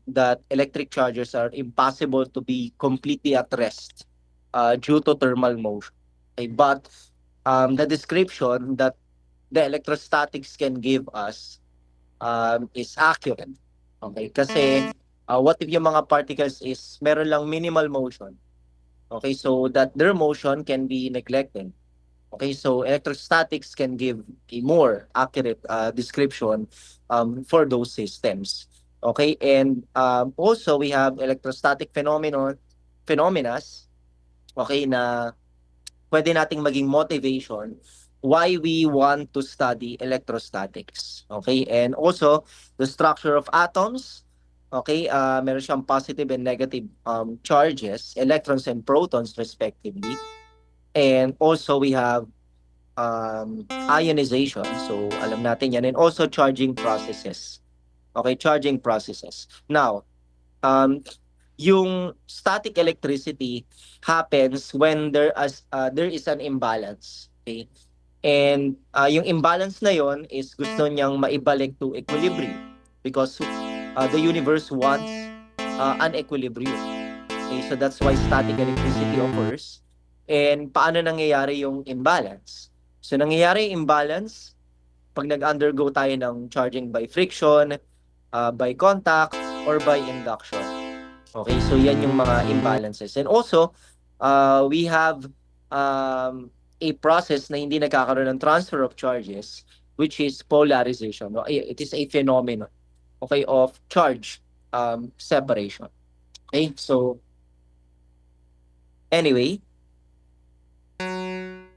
that electric chargers are impossible to be completely at rest due to thermal motion. Okay, but the description that the electrostatics can give us is accurate. Okay, kasi what if yung mga particles is meron lang minimal motion? Okay, so that their motion can be neglected. Okay, so electrostatics can give a more accurate description for those systems. Okay, and also we have electrostatic phenomenas, okay, na pwede nating maging motivation why we want to study electrostatics. Okay, and also the structure of atoms. Okay, meron siyang positive and negative charges, electrons and protons respectively. And also we have ionization. So alam natin yan. And also charging processes. Okay, charging processes. Now, um, yung static electricity happens when there is an imbalance. Okay? And yung imbalance na yon is gusto niyang maibalik to equilibrium because the universe wants an equilibrium. Okay, so that's why static electricity occurs. And paano nangyayari yung imbalance? So nangyayari yung imbalance pag nag-undergo tayo ng charging by friction, by contact, or by induction. Okay, so yan yung mga imbalances. And also, we have a process na hindi nagkakaroon ng transfer of charges, which is polarization. No? It is a phenomenon, okay, of charge separation. Okay, so anyway, Ayun,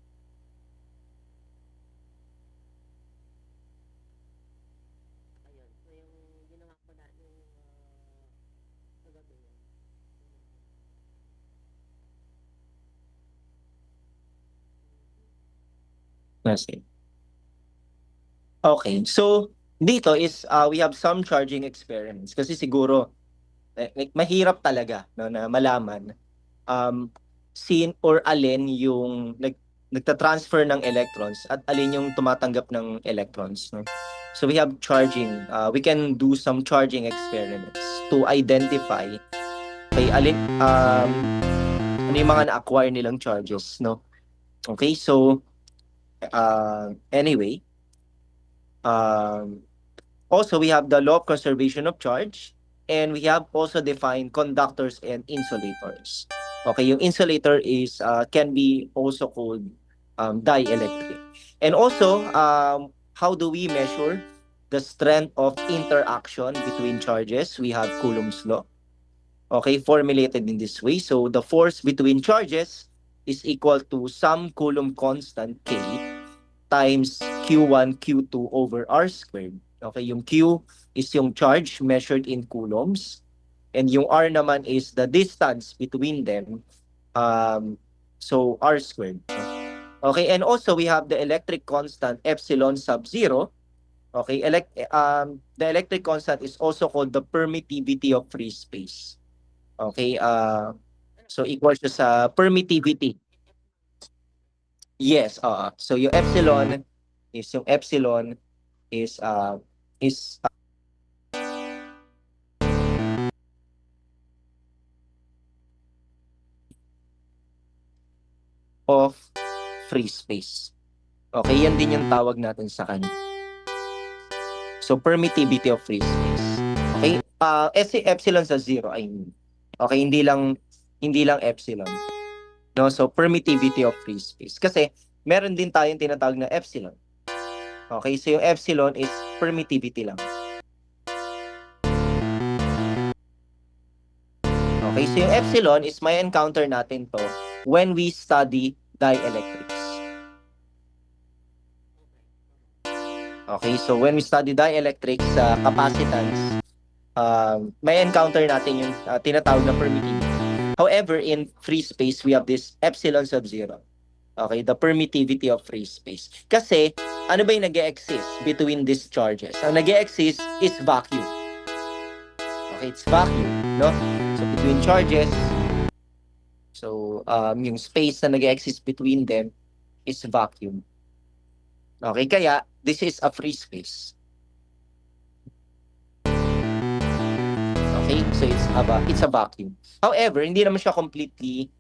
so yung ginawa ko na nung kagabi, let's see. Okay, so dito is we have some charging experiments kasi siguro like, mahirap talaga no, na malaman um, sin or alin yung nagta-transfer ng electrons at alin yung tumatanggap ng electrons. No? So we have charging. We can do some charging experiments to identify kay alin ano yung mga na-acquire nilang charges. No? Okay, so anyway, um, also we have the law of conservation of charge and we have also defined conductors and insulators. Okay, yung insulator is can be also called dielectric. And also, how do we measure the strength of interaction between charges? We have Coulomb's law. Okay, formulated in this way. So the force between charges is equal to some Coulomb constant K times Q1, Q2 over R squared. Okay, yung Q is yung charge measured in coulombs and yung R naman is the distance between them. So R squared. Okay, and also we have the electric constant epsilon sub zero. Okay, the electric constant is also called the permittivity of free space. Okay, so equal siya sa permittivity. Yes, so yung epsilon is is of free space. Okay, yan din yung tawag natin sa kanya. So permittivity of free space. Okay, epsilon sa zero I mean. Okay, hindi lang epsilon. No, so permittivity of free space. Kasi meron din tayong tinatawag na epsilon. Okay, so yung epsilon is permittivity lang. Okay, so yung epsilon is may encounter natin to when we study dielectrics. Okay, so when we study dielectrics sa capacitance, may encounter natin yung tinatawag na permittivity. However, in free space, we have this epsilon sub zero. Okay, the permittivity of free space. Kasi, ano ba yung nag-exist between these charges? Ang nag-exist is vacuum. Okay, it's vacuum, no? So, between charges, so, yung space na nag-exist between them is vacuum. Okay, kaya, this is a free space. Okay? So it's a vacuum. However, hindi naman siya completely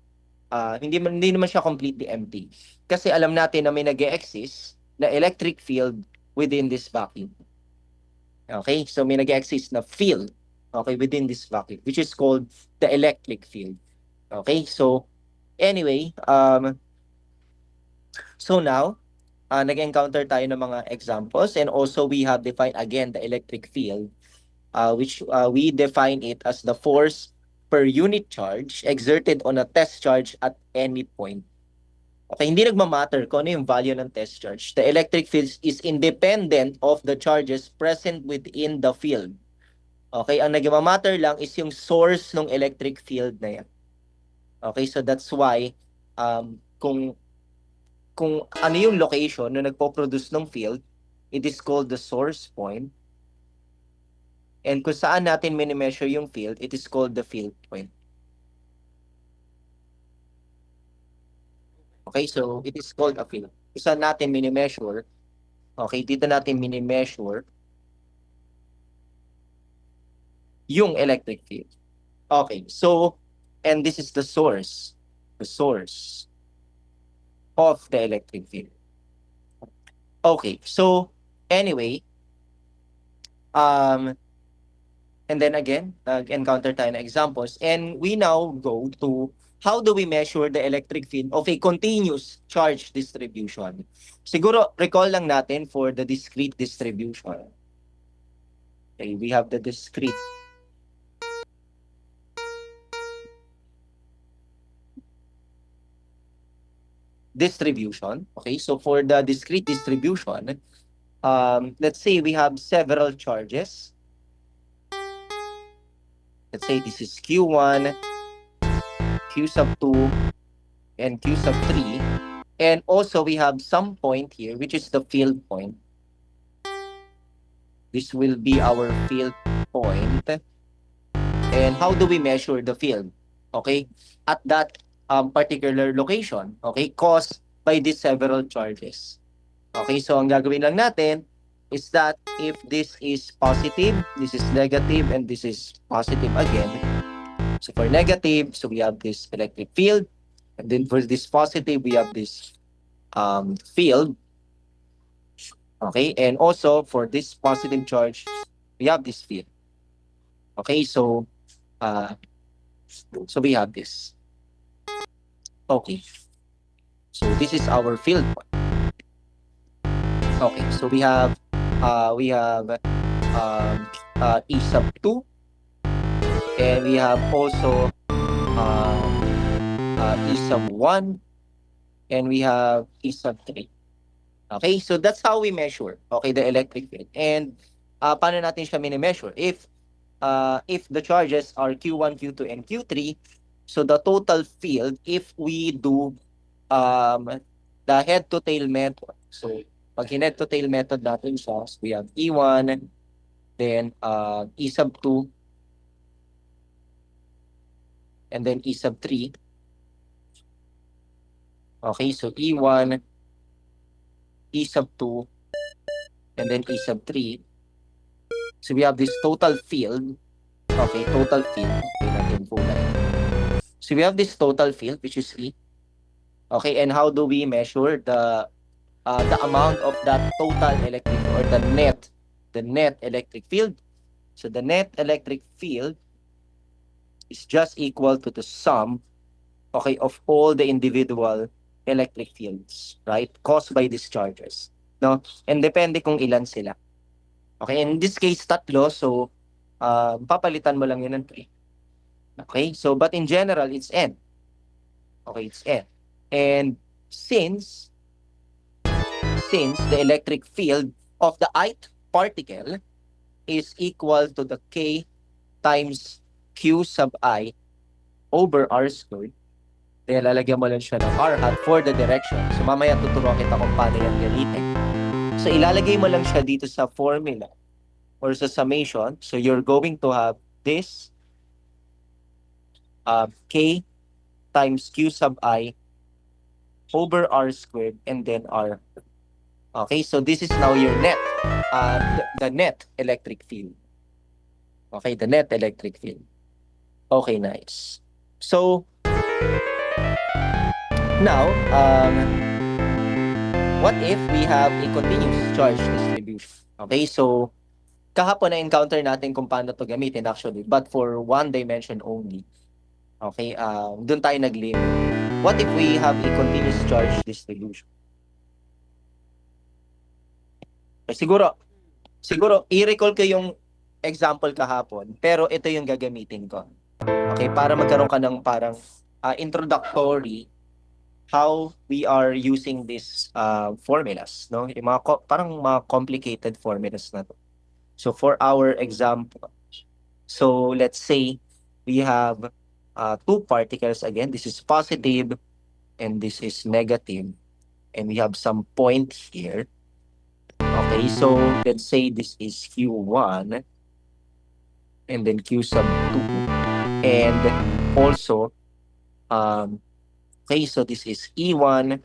hindi naman siya completely empty. Kasi alam natin na may nag-e-exist na electric field within this vacuum. Okay? So may nag-e-exist na field, okay, within this vacuum, which is called the electric field. Okay? So anyway, so now nag-encounter tayo ng mga examples, and also we have defined again the electric field, which we define it as the force per unit charge exerted on a test charge at any point. Okay, hindi nagmamatter kung ano yung value ng test charge. The electric field is independent of the charges present within the field. Okay, ang nagmamatter lang is yung source ng electric field na yan. Okay, so that's why kung ano yung location na nagpo-produce ng field, it is called the source point. And kung saan natin mini-measure yung field, it is called the field point. Okay, so it is called a field. Kung saan natin mini-measure, okay, dito natin mini-measure yung electric field. Okay, so, and this is the source of the electric field. Okay, so, anyway, and then again, encounter tayo na examples, and we now go to how do we measure the electric field of a continuous charge distribution. Siguro, recall lang natin for the discrete distribution. Okay, we have the discrete distribution. Okay, so for the discrete distribution, let's say we have several charges. Let's say this is Q1, Q sub 2, and Q sub 3. And also we have some point here, which is the field point. This will be our field point. And how do we measure the field? Okay, at that particular location, okay, caused by these several charges. Okay, so ang gagawin lang natin is that if this is positive, this is negative, and this is positive again. So for negative, so we have this electric field, and then for this positive, we have this field. Okay, and also for this positive charge, we have this field. Okay, so we have this. Okay, so this is our field point. Okay, so we have E sub 2, and we have also E sub 1, and we have E sub 3. Okay, so that's how we measure, okay, the electric field. And paano natin siya mini-measure? If the charges are Q1, Q2, and Q3, so the total field, if we do the head-to-tail method, so pag head-to-tail method natin siya, so we have E1, then E sub 2, and then E sub 3. Okay, so E1, E sub 2, and then E sub 3. So we have this total field. Okay, total field. Okay, natin kulay. So we have this total field, which is E. Okay, and how do we measure the amount of that total electric, or the net electric field? So the net electric field is just equal to the sum, okay, of all the individual electric fields, right, caused by these charges, no? And depende kung ilan sila. Okay, in this case, tatlo, so papalitan mo lang yun ng 3. Okay, so but in general, it's N. Okay, it's N. And since the electric field of the ith particle is equal to the K times Q sub I over R squared, kaya lalagyan mo lang siya ng R hat for the direction. So mamaya tuturuan kita kung paano yan gamitin. So ilalagay mo lang siya dito sa formula or sa summation. So you're going to have this K times Q sub I over R squared and then R. Okay, so this is now your net, the net electric field. Okay, the net electric field. Okay, nice. So, now, what if we have a continuous charge distribution? Okay, so kahapon na-encounter natin kung paano to gamitin actually, but for one dimension only. Okay, doon tayo nag-limit. What if we have a continuous charge distribution? Okay, siguro i-recall ko yung example kahapon, pero ito yung gagamitin ko. Okay, para magkaroon ka ng parang introductory how we are using these formulas, no? Yung mga parang mga complicated formulas na to. So for our example, so let's say we have two particles again. This is positive and this is negative, and we have some point here. Okay, so let's say this is Q1 and then Q sub 2, and also okay, so this is E1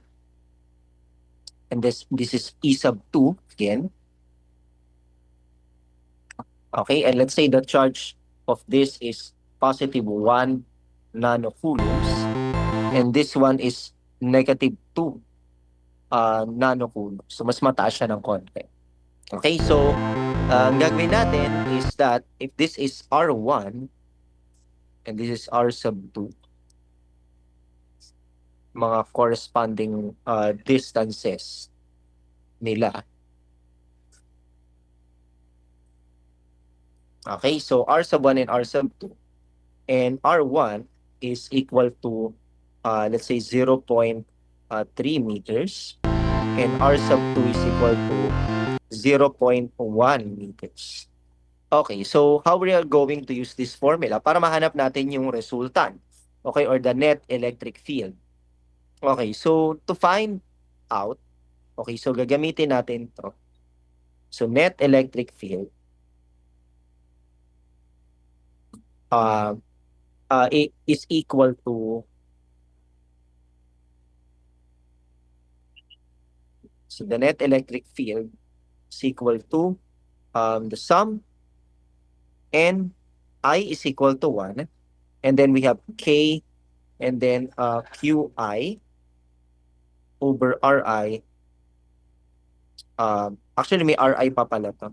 and this is E sub 2 again. Okay, and let's say the charge of this is positive 1 nanocoulombs, and this one is negative 2 nanocoulombs. So, mas mataas siya ng konti. Okay, so, ang gagawin natin is that if this is R1 and this is R sub 2, mga corresponding distances nila. Okay, so R sub 1 and R sub 2. And R1 is equal to, let's say, 0.3 meters. And R sub 2 is equal to 0.1 meters. Okay, so how we are going to use this formula para mahanap natin yung resultant, okay, or the net electric field. Okay, so to find out, okay, so gagamitin natin to. So net electric field is equal to, so the net electric field is equal to the sum n I is equal to 1, and then we have k, and then qi over ri. Actually, may ri pa pala to.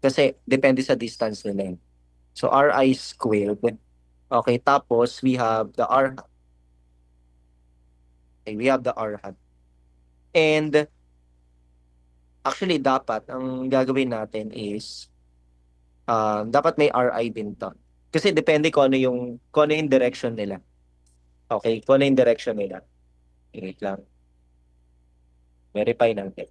Kasi depende sa distance nila. So, ri squared. Okay, tapos we have the r hat. Okay, we have the r hat. And actually, dapat, ang gagawin natin is, dapat may ri din to. Kasi depende kung ano yung direction nila. Okay, kung ano yung direction nila. Wait lang. Verify natin.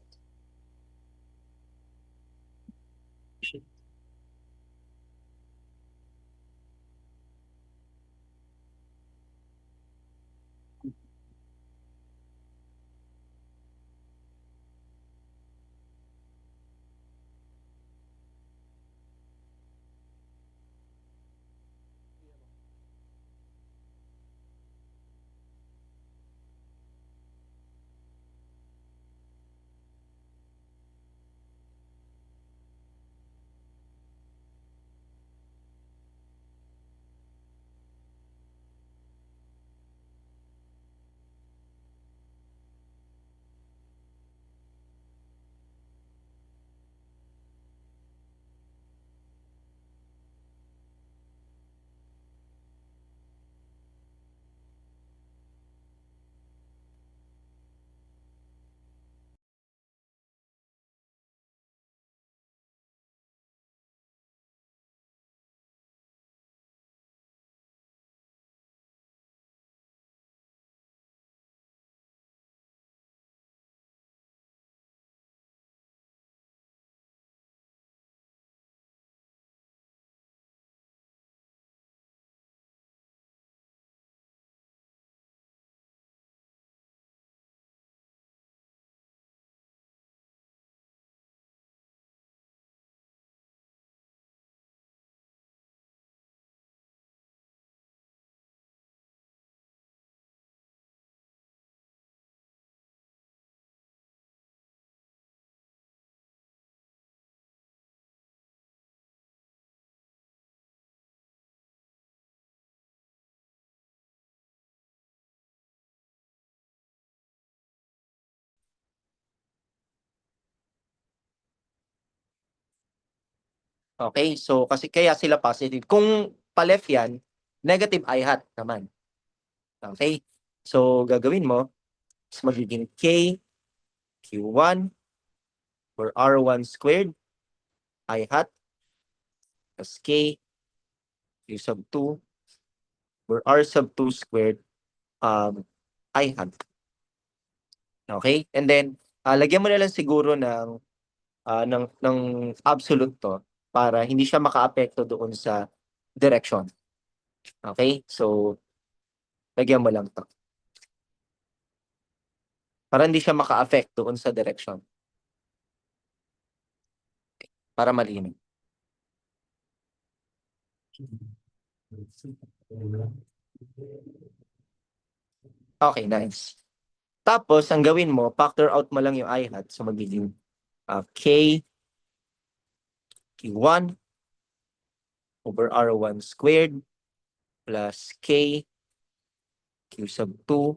Okay? So, kasi kaya sila positive. Kung pa-left yan, negative I hat naman. Okay? So, gagawin mo, is magiging K, Q1, or R1 squared, I hat, plus K, Q sub 2, or R sub 2 squared, I hat. Okay? And then, lagyan mo na lang siguro ng absolute to para hindi siya makaapekto doon sa direction. Okay? So, lagyan mo lang to. Para hindi siya maka-affect doon sa direction. Para malinaw. Okay, nice. Tapos, ang gawin mo, factor out mo lang yung I hat. So, magiging K Q1 over R1 squared plus K Q sub 2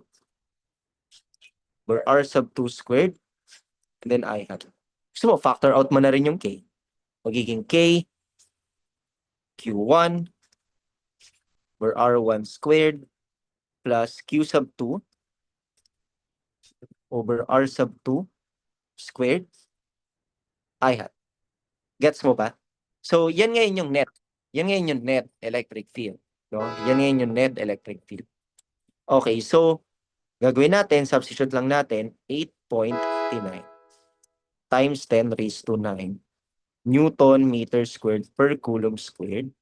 over R sub 2 squared and then I hat. Gusto mo, factor out mo na rin yung K. Magiging K Q1 over R1 squared plus Q sub 2 over R sub 2 squared I hat. Gets mo ba? So, yan ngayon yung net. Yan ngayon yung net electric field. No? Yan ngayon yung net electric field. Okay, so, gagawin natin, substitute lang natin, 8.89 times 10 raised to 9 Newton meter squared per coulomb squared.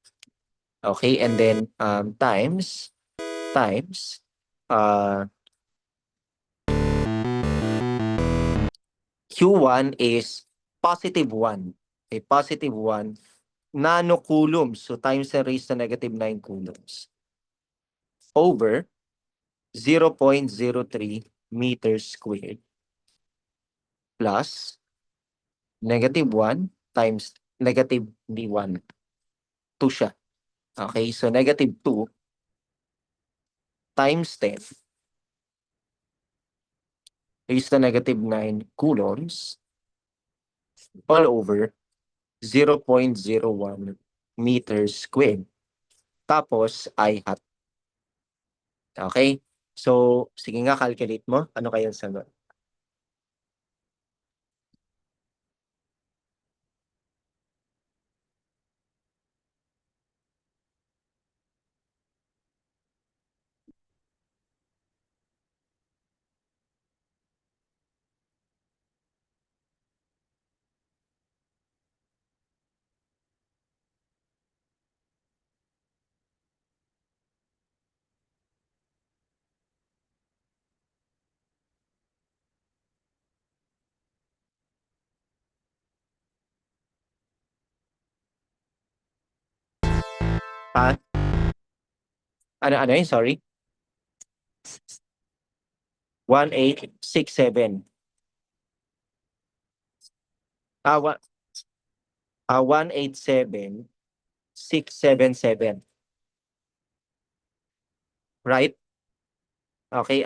Okay, and then times Q1 is positive 1. Okay, positive 1 nanocoulombs. So times 10 raised to negative 9 coulombs over 0.03 meters squared plus negative 1 times negative 1. 2 siya. Okay, so negative 2 times 10 raised to negative 9 coulombs all over 0.01 meters squared. Tapos, I hat. Okay? So, sige nga, calculate mo. Ano kayang sagot? Ha? Ano yun? Sorry? 1867. 187677. Right? Okay,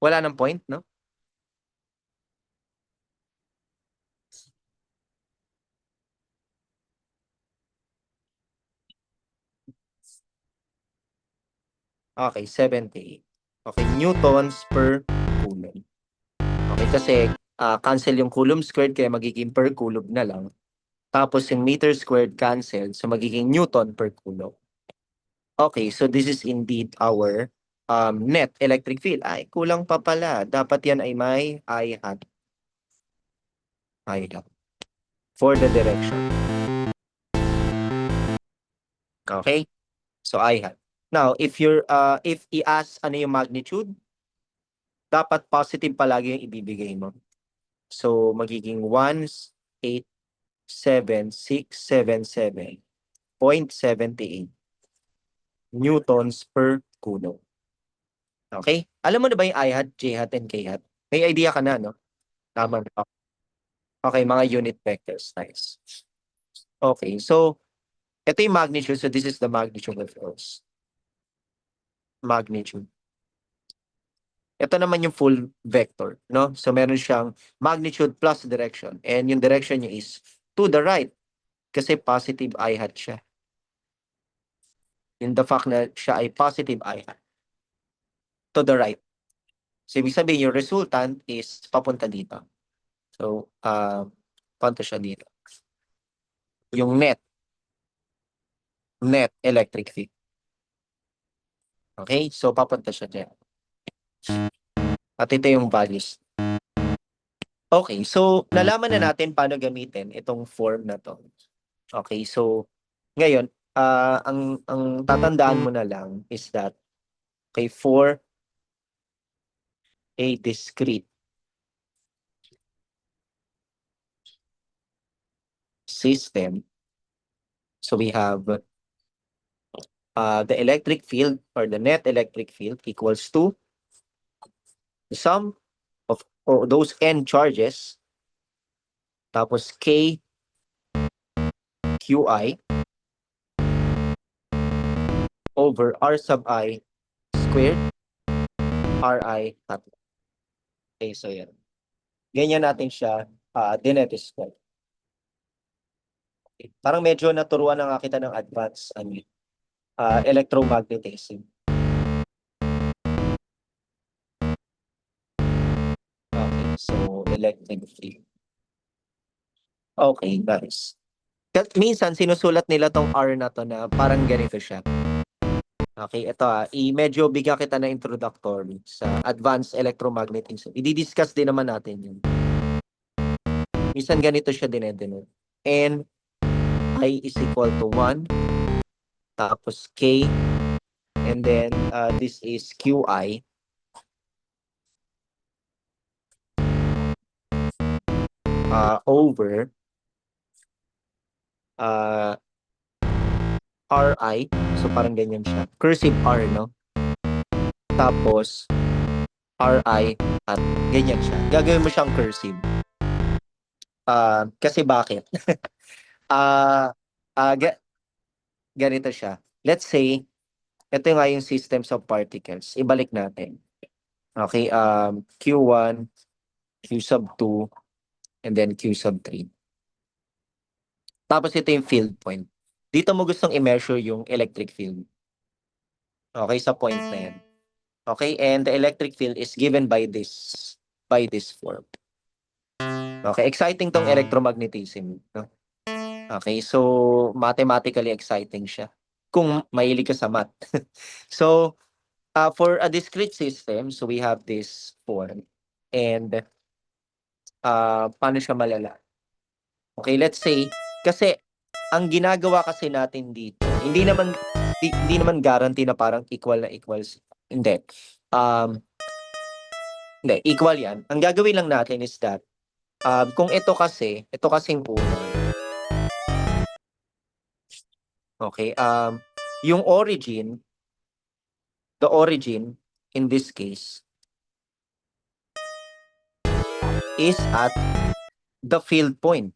wala ng point, no? Okay, 78. Okay, newtons per coulomb. Okay, kasi cancel yung coulomb squared kaya magiging per coulomb na lang. Tapos yung meter squared cancel, so magiging newton per coulomb. Okay, so this is indeed our net electric field. Ay, kulang pa pala. Dapat yan ay may I hat. I hat. For the direction. Okay? So I hat. Now, if i-ask ano yung magnitude, dapat positive palagi yung ibibigay mo. So, magiging 1,87677.78 newtons per coulomb. Okay? Alam mo na ba yung I hat, J hat, and K hat? May idea ka na, no? Tama. Okay, mga unit vectors. Nice. Okay, so, ito yung magnitude. So, this is the magnitude of force. Magnitude. Ito naman yung full vector, no? So, meron siyang magnitude plus direction. And yung direction niya is to the right. Kasi positive I hat siya. In the fact na siya ay positive I hat. To the right. So, ibig sabihin, yung resultant is papunta dito. So, papunta siya dito. Yung net electric field. Okay? So, papunta siya dyan. At ito yung values. Okay, so nalaman na natin paano gamitin itong form na to. Okay, so ngayon, ang tatandaan mo na lang is that okay, for a discrete system, so we have the electric field or the net electric field equals to the sum of those n charges tapos k qi over r sub I squared ri tatlo. Okay, so yan. Ganyan natin siya dinedescribe. Okay. Parang medyo naturuan na nga kita ng advanced electromagnetism. Okay, so electric field. Okay, nice. Minsan sinusulat nila tong R na to na parang ganito siya. Okay, ito medyo bigyan kita ng introductory sa advanced electromagnetism. I-discuss din naman natin yun. Minsan ganito siya dinedenote. And I is equal to 1, tapos K, and then this is QI. Over RI. So parang ganyan siya. Cursive R, no? Tapos RI at ganyan siya. Gagawin mo siyang cursive. Kasi bakit? Ah, ganito siya. Let's say, ito nga yung systems of particles. Ibalik natin. Okay, Q1, Q sub 2, and then Q sub 3. Tapos ito yung field point. Dito mo gustong i-measure yung electric field. Okay, sa point na yan. Okay, and the electric field is given by this form. Okay, exciting tong electromagnetism. No? Okay, so mathematically exciting siya. Kung mahilig ka sa math. So, for a discrete system, so we have this form. And paano siya malala? Okay, let's say, kasi ang ginagawa kasi natin dito, hindi naman guarantee na parang equal na equals. Hindi. Hindi, equal yan. Ang gagawin lang natin is that, kung ito kasing una, okay, yung the origin, in this case, is at the field point.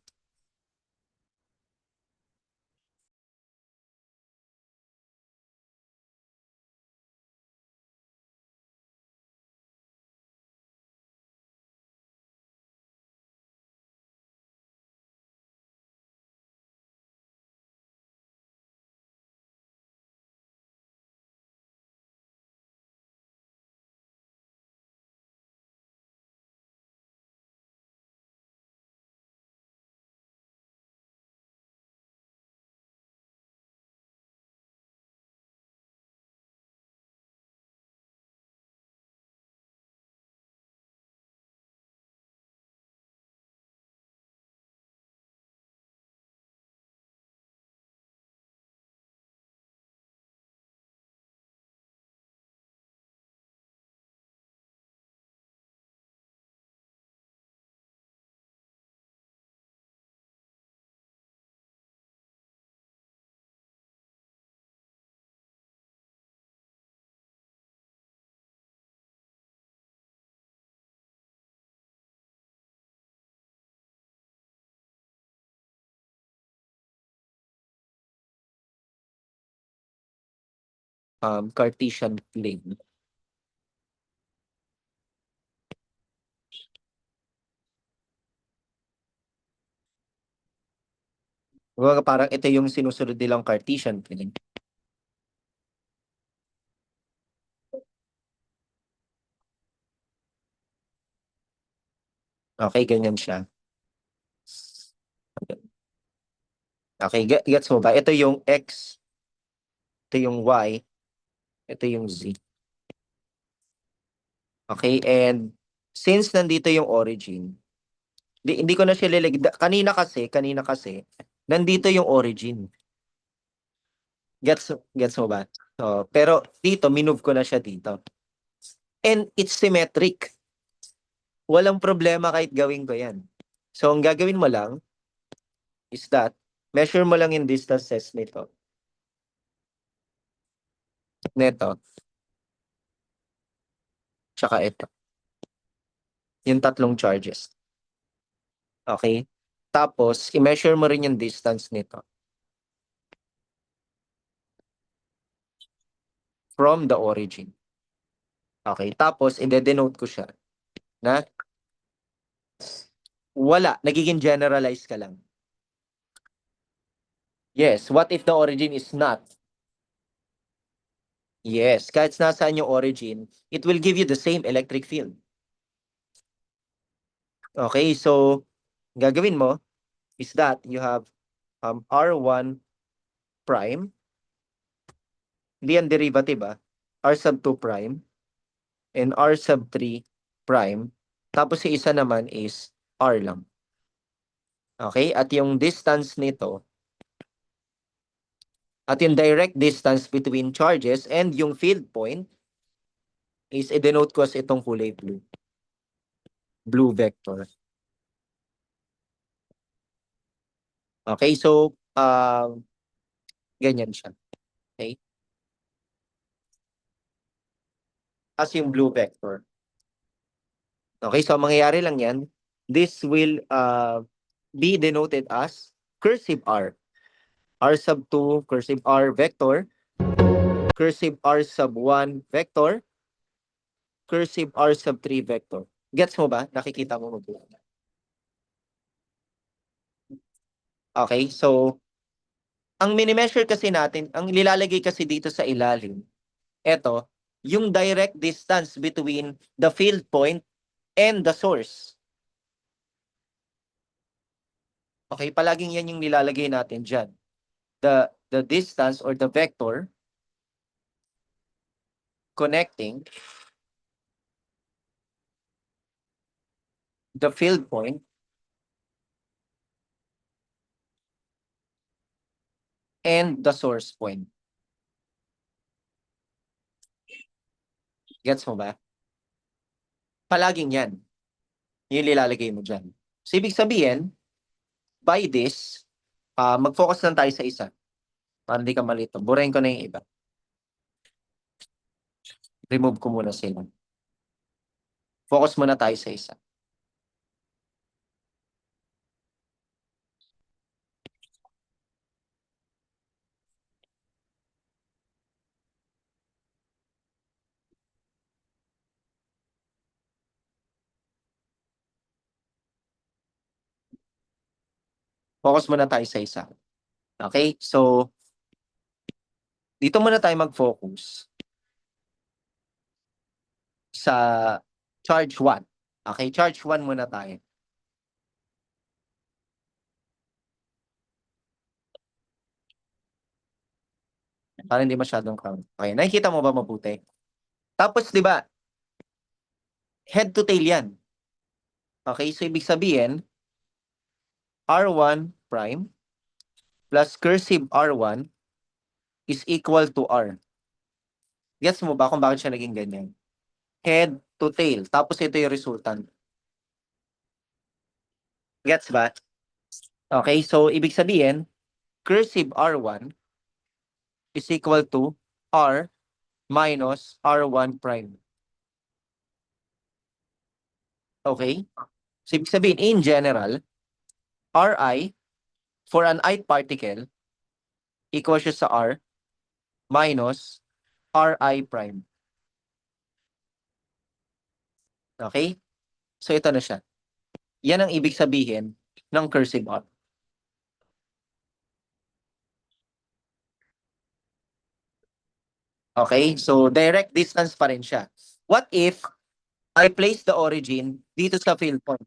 Cartesian plane. Kumbaga parang ito yung sinusunod nilang Cartesian plane. Okay, ganyan siya. Okay, gets mo ba? Ito yung X, ito yung Y, ito yung Z. Okay, and since nandito yung origin, hindi ko na siya kanina kasi, nandito yung origin. Gets mo ba? So, pero dito, minove ko na siya dito. And it's symmetric. Walang problema kahit gawin ko yan. So, ang gagawin mo lang is that, measure mo lang yung distances nito. Neto, tsaka ito. Yung tatlong charges. Okay? Tapos, i-measure mo rin yung distance nito from the origin. Okay? Tapos, i-denote ko siya na wala. Nagiging generalize ka lang. Yes. What if the origin is not? Yes. Kahit nasaan yung origin, it will give you the same electric field. Okay? So, gagawin mo is that you have R1 prime. Hindi yan derivative R sub 2 prime and R sub 3 prime. Tapos yung isa naman is R lang. Okay? At yung distance nito, at yung direct distance between charges and yung field point is i-denote ko as itong kulay blue. Blue vector. Okay? So, ganyan siya. Okay? As yung blue vector. Okay? So, mangyayari lang yan, this will be denoted as cursive R. R sub 2 cursive R vector, cursive R sub 1 vector, cursive R sub 3 vector. Gets mo ba? Nakikita mo mabuti. Okay, so ang mini-measure kasi natin, ang nilalagay kasi dito sa ilalim, eto, yung direct distance between the field point and the source. Okay, palaging yan yung nilalagay natin dyan. The distance or the vector connecting the field point and the source point. Gets mo ba? Palaging yan. Yung nilalagay mo dyan. So, ibig sabihin, by this, mag-focus lang tayo sa isa. Para hindi ka malito. Burahin ko na yung iba. Remove ko muna sila. Focus muna tayo sa isa. Focus muna tayo sa isa. Okay? So, dito muna tayo mag-focus sa charge 1. Okay? Charge 1 muna tayo. Para hindi masyadong crowd. Okay, nakikita mo ba mabuti? Tapos, di ba, head to tail yan. Okay, so ibig sabihin, R1 prime plus cursive R1 is equal to R. Gets mo ba kung bakit siya naging ganyan? Head to tail. Tapos ito yung resultant. Gets ba? Okay, so ibig sabihin, cursive R1 is equal to R minus R1 prime. Okay? So ibig sabihin, in general, Ri for an ith particle equals siya sa R minus Ri prime. Okay? So ito na siya. Yan ang ibig sabihin ng cursive R. Okay? So, direct distance pa rin siya. What if I place the origin dito sa field point?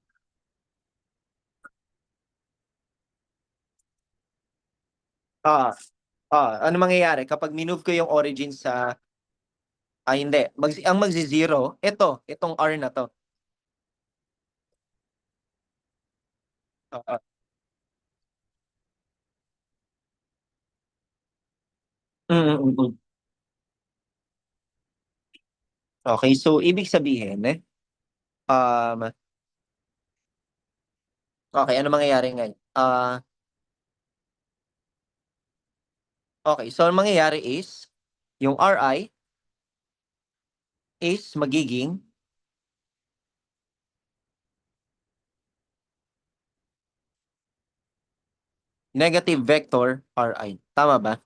Ah, ano mangyayari kapag minove ko yung origin sa hindi. Ang magzi-zero, itong R na to. Ah, mm, mm, mm. Okay, so ibig sabihin, um, okay, ano mangyayari ngayon? Okay, so ang mangyayari is, yung Ri is magiging negative vector Ri. Tama ba?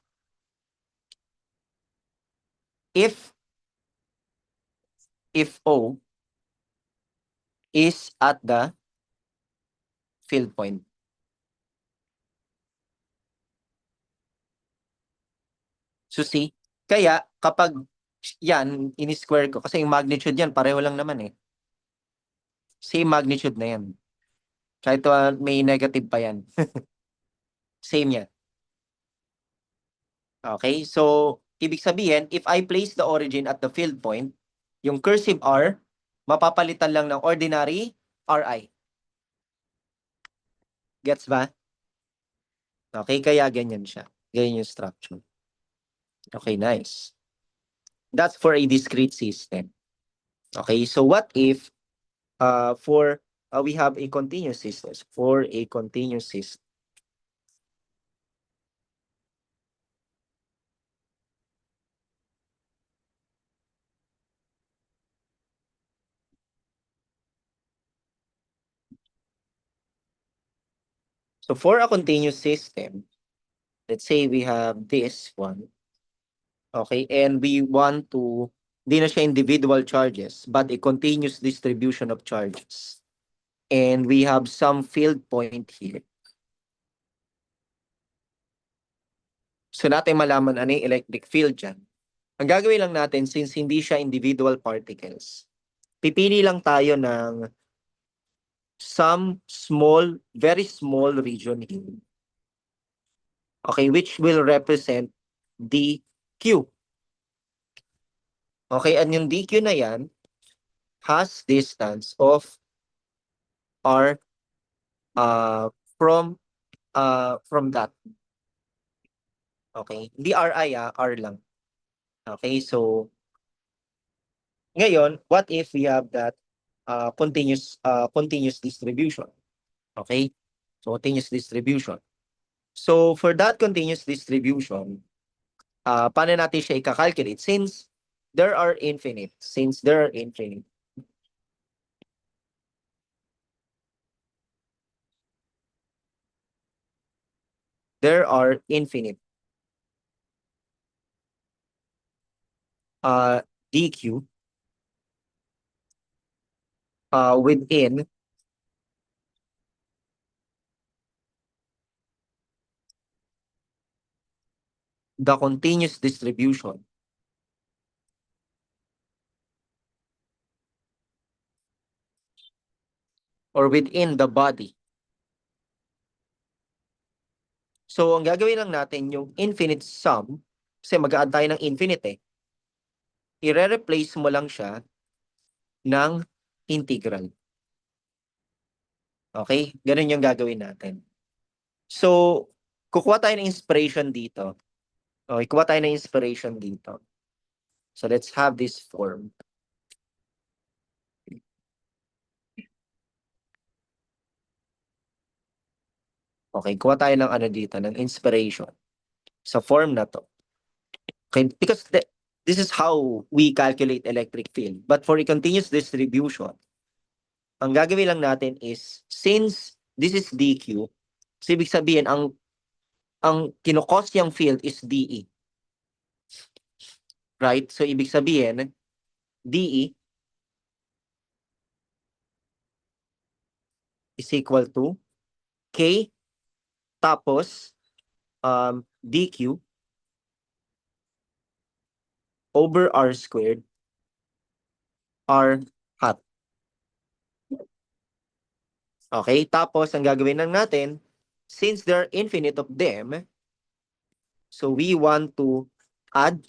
If O is at the field point. So see, kaya kapag yan, in-square ko, kasi yung magnitude yan, pareho lang naman eh. Same magnitude na yan. Kahit may negative pa yan. Same yan. Okay, so ibig sabihin, if I place the origin at the field point, yung cursive R, mapapalitan lang ng ordinary Ri. Gets ba? Okay, kaya ganyan siya. Ganyan yung structure. Okay, nice. That's for a discrete system. Okay, so what if for we have a continuous system? For a continuous system. So for a continuous system, let's say we have this one. Okay, and we want to, di na siya individual charges, but a continuous distribution of charges. And we have some field point here. So natin malaman ano yung electric field dyan. Ang gagawin lang natin, since hindi siya individual particles, pipili lang tayo ng some small, very small region here. Okay, which will represent dq. Okay, and yung dq na yan has distance of r uh, from that. Okay, hindi ri r lang. Okay, so ngayon, what if we have that continuous distribution? Okay, so continuous distribution. So for that continuous distribution, paano natin siya i-calculate? Since there are infinite, there are infinite dq within the continuous distribution or within the body. So, ang gagawin lang natin yung infinite sum, kasi mag-a-add tayo ng infinite eh. I-replace mo lang siya ng integral. Okay? Ganun yung gagawin natin. So, kukuha tayo ng inspiration dito. Okay, kuha tayo ng inspiration dito. So, let's have this form. Okay, kuha tayo ng ano dito, ng inspiration. Sa form na to. Okay, because this is how we calculate electric field. But for a continuous distribution, ang gagawin lang natin is, since this is dq, so ibig sabihin, ang kinokos yung field is dE. Right? So, ibig sabihin, dE is equal to K tapos dQ over R squared R hat. Okay, tapos ang gagawin lang natin, since there are infinite of them, so we want to add,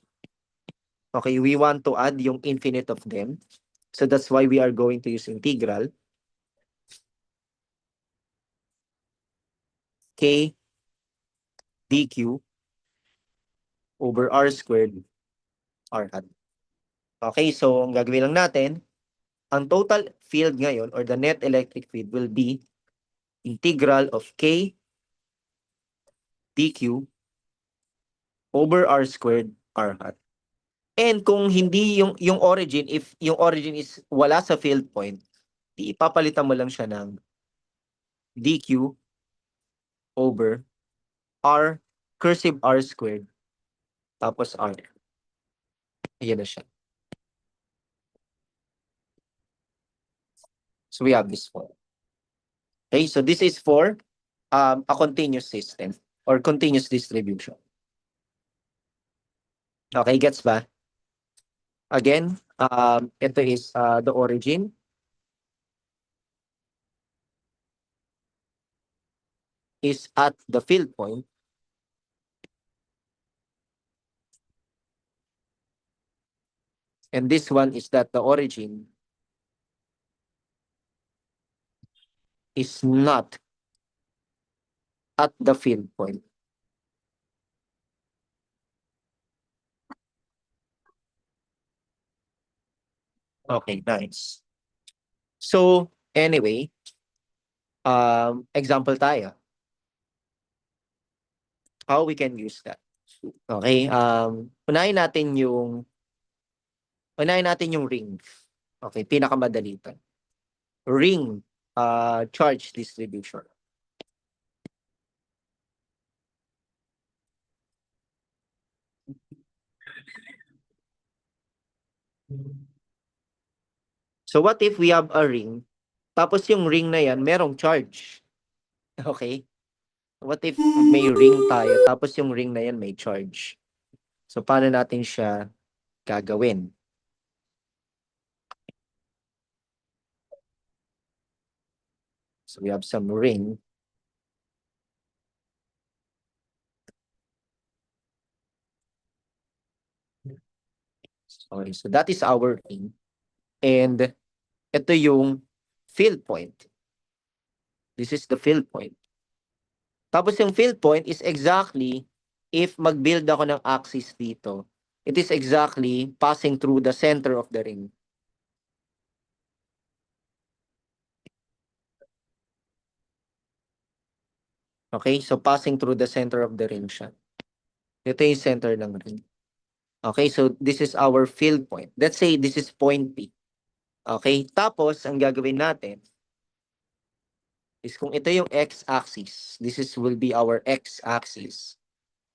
okay, we want to add yung infinite of them. So that's why we are going to use integral k dq over R squared R hat. Okay, so ang gagawin lang natin, ang total field ngayon or the net electric field will be integral of k dq over R squared R hat. And kung hindi yung origin, if yung origin is wala sa field point, ipapalitan mo lang siya ng dq over R cursive R squared tapos R. Ayan na siya. So we have this form. Okay, so this is for a continuous system or continuous distribution. Okay, gets ba? Again, ito is the origin. Is at the field point. And this one is that the origin is not at the field point. Okay, nice. So, anyway, example tayo. How we can use that. Okay, unahin natin yung ring. Okay, pinakamadali ito. Ring charge distribution. So what if we have a ring, tapos yung ring na yan merong charge? Okay? What if may ring tayo, tapos yung ring na yan may charge? So paano natin siya gagawin? So we have some ring. Okay, so that is our ring. And ito yung field point. This is the field point. Tapos yung field point is exactly, if mag-build ako ng axis dito, it is exactly passing through the center of the ring. Okay, so passing through the center of the ring siya. Ito yung center ng ring. Okay, so this is our field point. Let's say this is point P. Okay, tapos ang gagawin natin is kung ito yung x-axis, this will be our x-axis.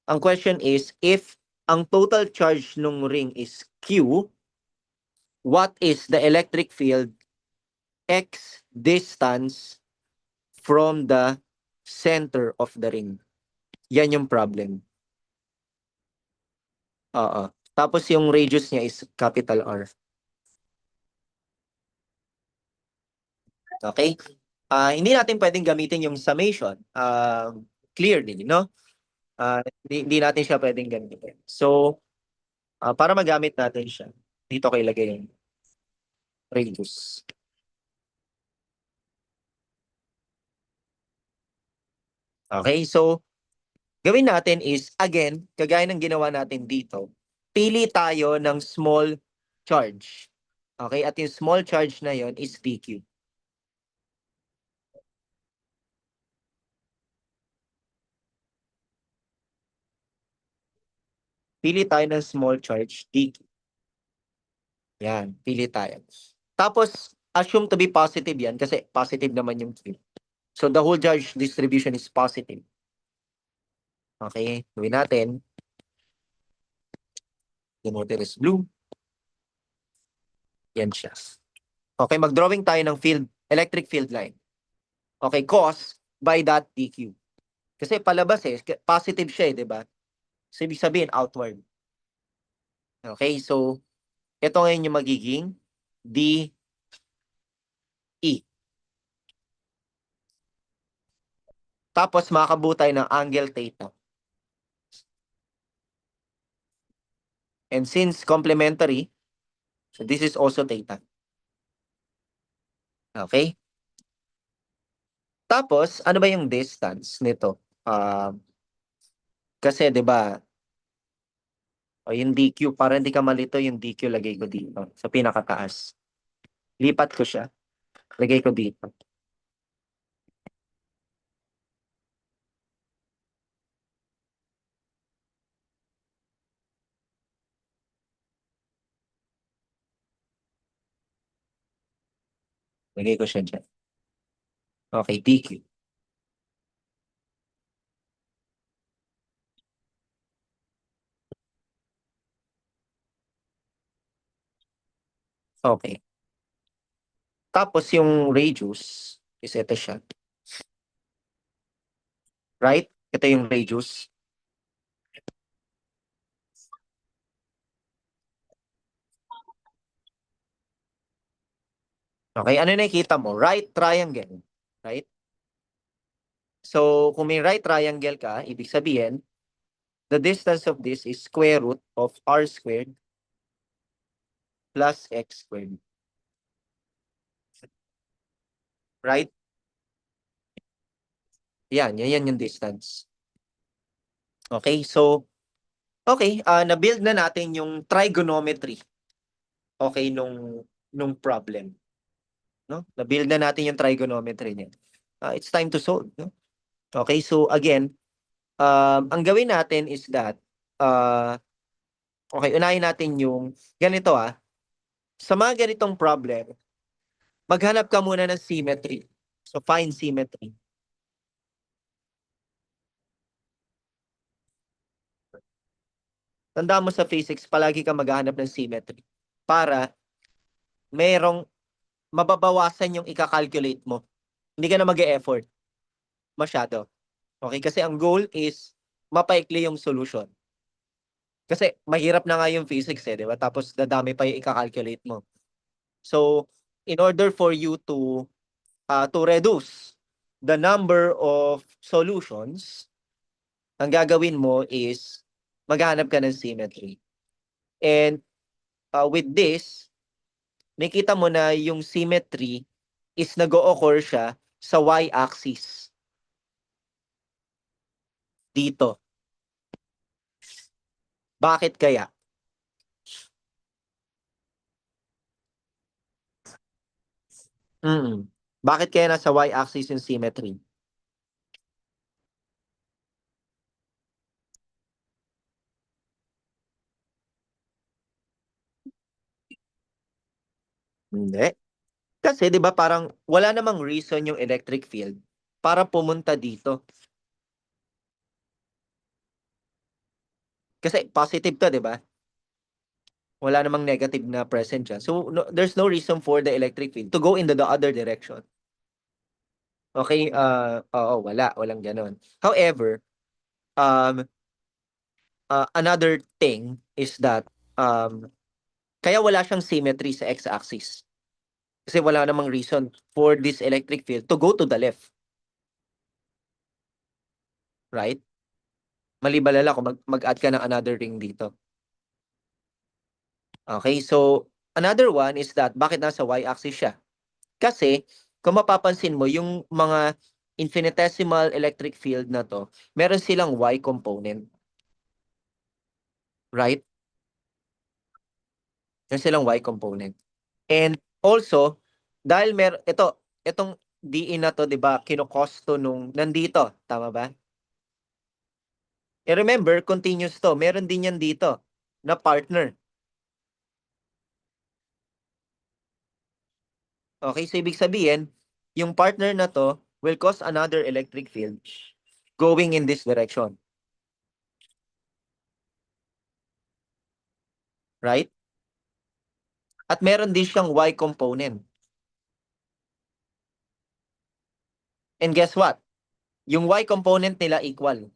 Ang question is, if ang total charge ng ring is Q, what is the electric field x distance from the center of the ring? Yan yung problem. Tapos yung radius niya is capital R. Okay? Hindi natin pwedeng gamitin yung summation clearly, no? Hindi natin siya pwedeng gamitin. So, para magamit natin siya, dito ko ilagay yung radius. Okay, so gawin natin is, again, kagaya ng ginawa natin dito, pili tayo ng small charge. Okay, at yung small charge na yon is PQ. Pili tayo ng small charge, DQ. Yan, pili tayo. Tapos, assume to be positive yan kasi positive naman yung field. So, the whole charge distribution is positive. Okay, gawin natin. The water is blue. Yan siya. Okay, mag-drawing tayo ng field, electric field line. Okay, caused by that DQ. Kasi palabas positive siya di ba? So, ibig sabihin outward. Okay, so ito ngayon yung magiging DE. Tapos makakabuo tayo ng angle theta. And since complementary, so this is also theta. Okay? Tapos, ano ba yung distance nito? Kasi 'di ba, o yung DQ, para hindi ka malito, yung DQ lagay ko dito sa pinakataas. Lipat ko siya. Lagay ko dito. Lagay ko siya dyan. Okay, DQ. Okay. Tapos yung radius is ito siya. Right? Ito yung radius. Okay, ano nakikita mo? Right triangle. Right? So, kung may right triangle ka, ibig sabihin, the distance of this is square root of r squared plus x squared. Right? Yan yung distance. Okay, so, okay, na-build na natin yung trigonometry. Okay, nung problem. No? Na-build na natin yung trigonometry niya. It's time to solve. No? Okay, so again, ang gawin natin is that, okay, unahin natin yung ganito sa mga ganitong problem, maghanap ka muna ng symmetry. So find symmetry. Tandaan mo sa physics, palagi ka maghahanap ng symmetry para merong mababawasan yung ika-calculate mo. Hindi ka na mag-e-effort masyado. Okay, kasi ang goal is mapaikli yung solution. Kasi mahirap na nga yung physics di ba? Tapos dadami pa yung ika-calculate mo. So, in order for you to reduce the number of solutions, ang gagawin mo is maghanap ka ng symmetry. And with this, nakita mo na yung symmetry is nag-o-occur siya sa y-axis. Dito. Bakit kaya? Bakit kaya nasa y-axis yung symmetry? Hindi. Kasi 'di ba parang wala namang reason yung electric field para pumunta dito. Kasi positive to, 'di ba? Wala namang negative na present dyan. So no, there's no reason for the electric field to go in the other direction. Okay, oo, walang ganoon. However, um another thing is that kaya wala siyang symmetry sa x-axis. Kasi wala namang reason for this electric field to go to the left. Right? Maliban kung mag-add ka ng another ring dito. Okay, so another one is that bakit nasa y-axis siya? Kasi kung mapapansin mo yung mga infinitesimal electric field na to, meron silang y component. Right? Meron silang y component. And also, dahil itong DE na to, 'di ba, kinokosto nung nandito, tama ba? Remember, continuous to. Meron din yan dito na partner. Okay, so ibig sabihin, yung partner na to will cause another electric field going in this direction. Right? At meron din siyang Y component. And guess what? Yung Y component nila equal.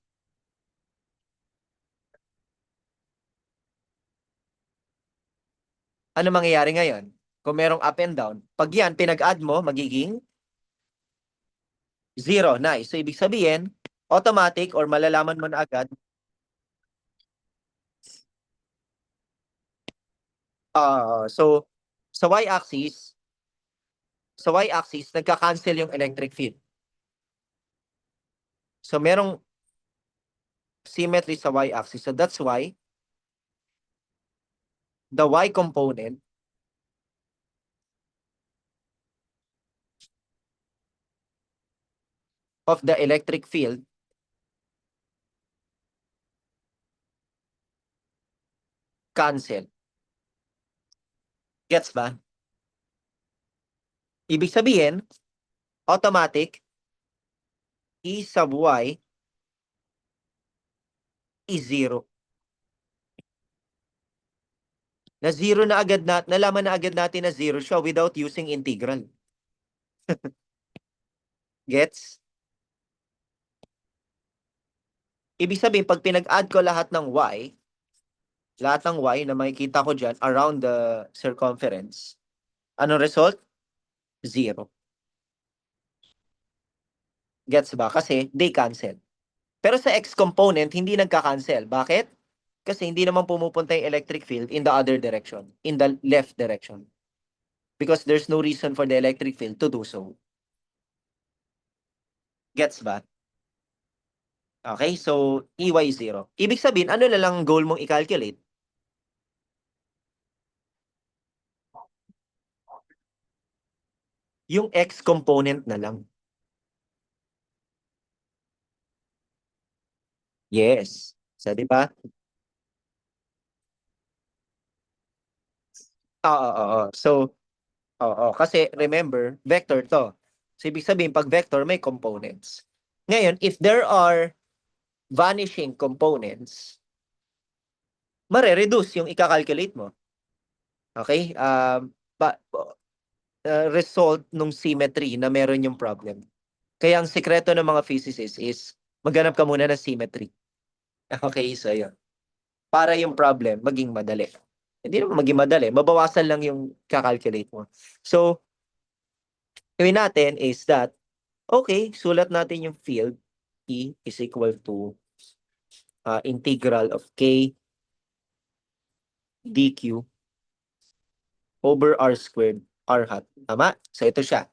Ano mangyayari ngayon? Kung merong up and down, pag yan pinag-add mo, magiging 0. Nice. So, ibig sabihin, automatic or malalaman mo na agad, so, sa y-axis, nagka-cancel yung electric field. So, merong symmetry sa y-axis. So, that's why the y component of the electric field cancel. Gets ba? Ibig sabihin, automatic, E sub y is 0. Na 0 na agad nalaman na agad natin na 0 siya without using integral. Gets? Ibig sabihin, pag pinag-add ko lahat ng y na makikita ko dyan around the circumference, anong result? 0. Gets ba? Kasi they cancel. Pero sa x component, hindi nagka-cancel. Bakit? Kasi hindi naman pumupunta yung electric field in the other direction, in the left direction. Because there's no reason for the electric field to do so. Gets ba? Okay, so EY 0. Ibig sabihin, ano na lang goal mong i-calculate? Yung x component na lang. Yes. So, di ba? Oo. So, kasi remember, vector to. So, ibig sabihin, pag vector, may components. Ngayon, if there are vanishing components, mare-reduce yung i-calculate mo. Okay? Result nung symmetry na meron yung problem. Kaya ang sikreto ng mga physicists is maghanap ka muna ng symmetry. Okay, so yun. Para yung problem maging madali. Hindi naman maging madali. Mabawasan lang yung kakalculate mo. So, gawin natin is that, okay, sulat natin yung field. E is equal to integral of K dq over R squared R hat. Tama? So, ito siya.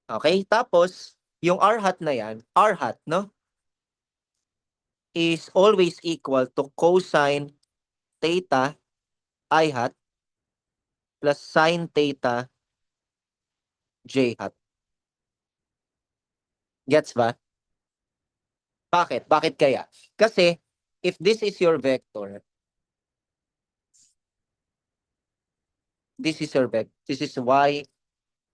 Okay? Tapos, yung R hat na yan, R hat, no? Is always equal to cosine theta I hat plus sine theta J hat. Gets ba? Bakit? Bakit kaya? Kasi, if this is your vector, this is y,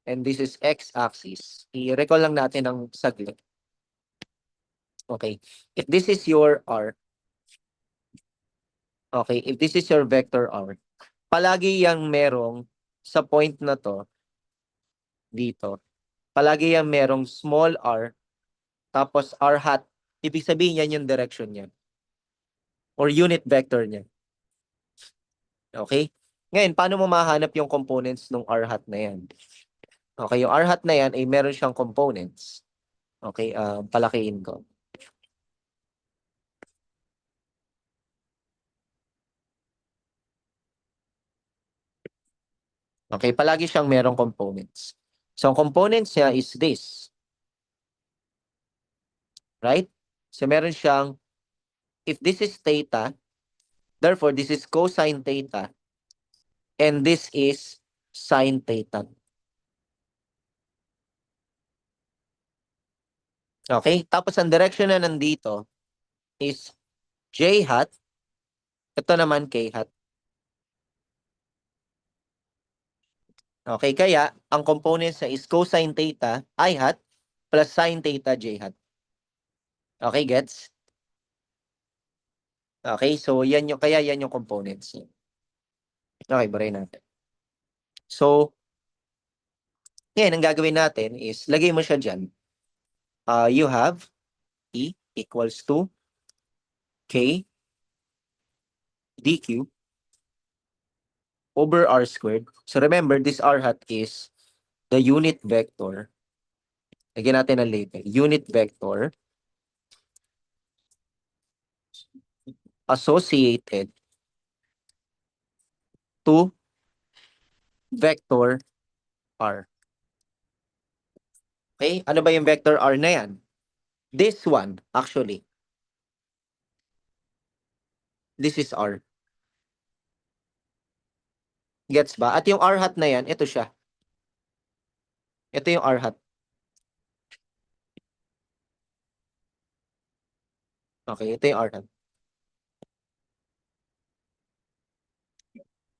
and this is x-axis. I-recall lang natin ng saglit. Okay. If this is your R, okay, if this is your vector R, palagi yang merong sa point na to, dito, palagi yang merong small r, tapos r hat, ibig sabihin yan yung direction niya. Or unit vector niya. Okay? Ngayon, paano mo mahanap yung components ng r hat na yan? Okay, yung r hat na yan ay meron siyang components. Okay, palakiin ko. Okay, palagi siyang merong components. So, ang components niya is this. Right? So, meron siyang, if this is theta, therefore, this is cosine theta, and this is sine theta. Okay? Tapos, ang direction na nandito is j hat. Ito naman k hat. Okay? Kaya, ang components niya is cosine theta I hat plus sine theta j hat. Okay, gets? Okay, so yan yung, kaya yan yung components. Okay, baray natin. So, ngayon, ang gagawin natin is, lagay mo siya dyan. You have E equals to K dq over r squared. So remember, this r hat is the unit vector. Lagyan natin ang label. Unit vector associated to vector r. Okay? Ano ba yung vector r na yan? This one, actually. This is r. Gets ba? At yung r hat na yan, ito siya. Ito yung r hat. Okay, ito yung r hat.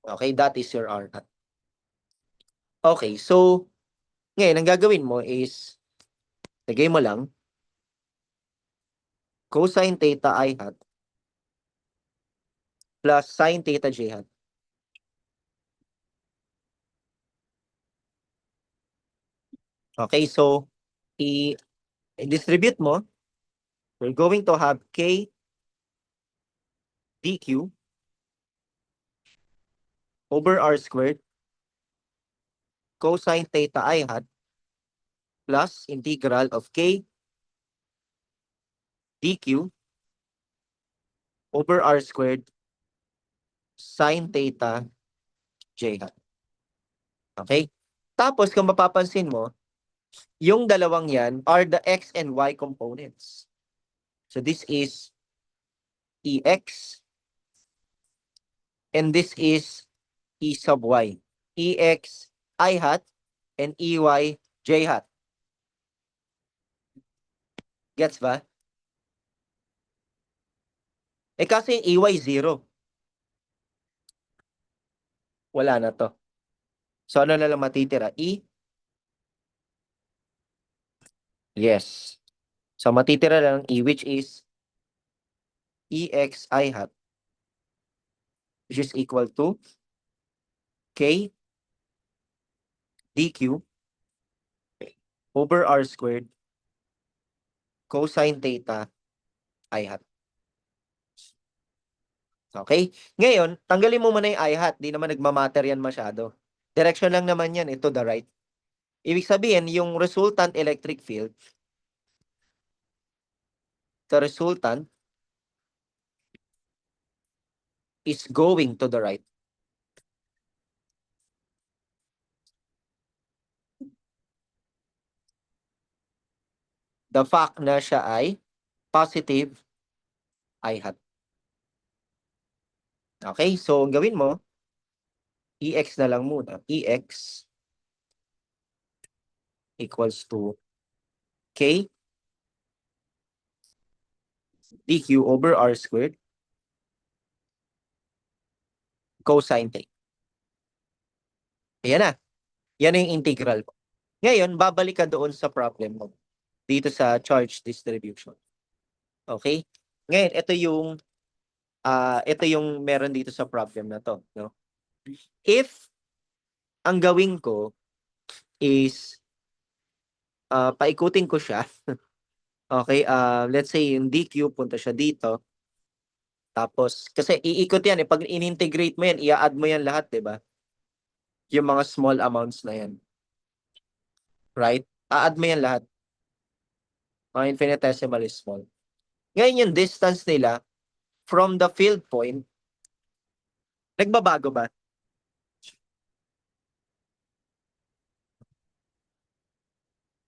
Okay, that is your r hat. Okay, so, ngayon, ang gagawin mo is, lagay mo lang, cosine theta I hat plus sine theta j hat. Okay, so, i-distribute mo, we're going to have k dq over r squared cosine theta I hat plus integral of k dq over r squared sine theta j hat. Okay? Tapos, kung mapapansin mo, yung dalawang yan are the x and y components. So, this is ex and this is e sub y. Ex I hat and ey j hat. Gets ba? Eh kasi yung ey 0. Wala na to. So ano na lang matitira? Yes. So matitira lang e which is ex I hat which is equal to k dq over r squared cosine theta I hat. Okay? Ngayon, tanggalin mo muna yung I hat. Di naman nagmamatter yan masyado. Direction lang naman yan, ito the right. Ibig sabihin, yung resultant electric field, the resultant is going to the right. The fact na siya ay positive I hat. Okay? So, ang gawin mo, ex na lang muna. Ex equals to k dq over r squared cosine theta. Ayan na. Yan na yung integral mo. Ngayon, babalik ka doon sa problem mo. Dito sa charge distribution. Okay? Ngayon, ito yung meron dito sa problem na to, no? If ang gawin ko is paikutin ko siya. Okay, let's say yung dq punta siya dito. Tapos kasi iikot yan eh, pag in-integrate mo yan, i-add mo yan lahat, 'di ba? Yung mga small amounts na yan. Right? A-add mo yan lahat. Mga infinitesimal is small. Ngayon yung distance nila from the field point, nagbabago ba?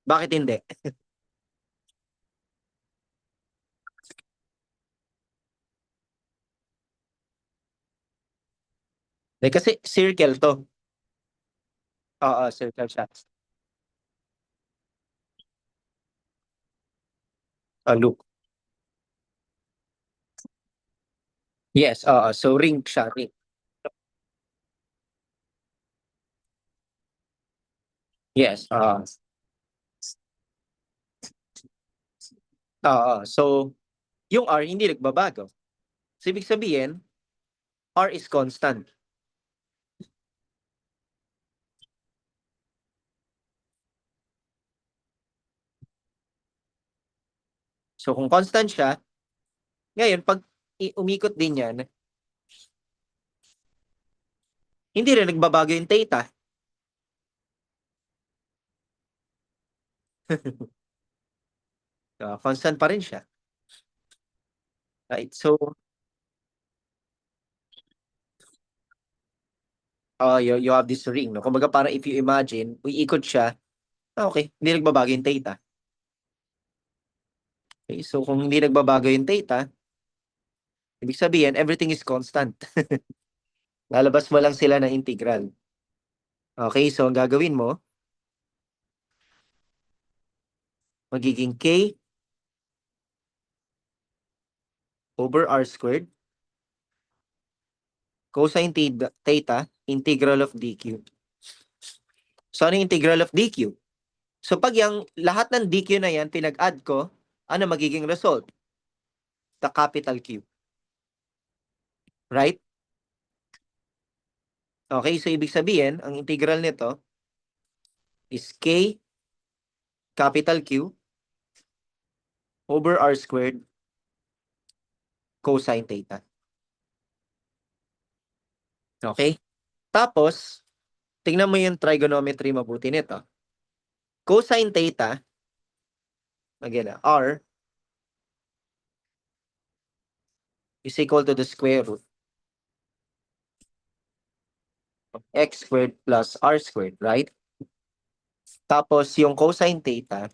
Bakit hindi? Kasi circle to. Oo, circle siya. Loop. Yes, oo. So ring siya, ring. Yes, oo. Oo. So, yung R hindi nagbabago. So, ibig sabihin, R is constant. So, kung constant siya, ngayon, pag umikot din yan, Hindi rin nagbabago yung theta. Constant pa rin siya. Right? So, you have this ring. No? Kumbaga parang if you imagine, uiikot siya, okay, hindi nagbabago yung theta. Okay, so kung hindi nagbabago yung theta, ibig sabihin, everything is constant. Lalabas mo lang sila ng integral. Okay, so ang gagawin mo, magiging k over r squared cosine theta integral of dq. So ano yung integral of dq? So pag yung lahat ng dq na yan pinag-add ko, ano magiging result? The capital Q. Right? Okay, so ibig sabihin, ang integral nito is k capital Q over r squared cosine theta. Okay? Tapos, tingnan mo yung trigonometry mabuti nito. Cosine theta, again, r is equal to the square root of x squared plus r squared, right? Tapos, yung cosine theta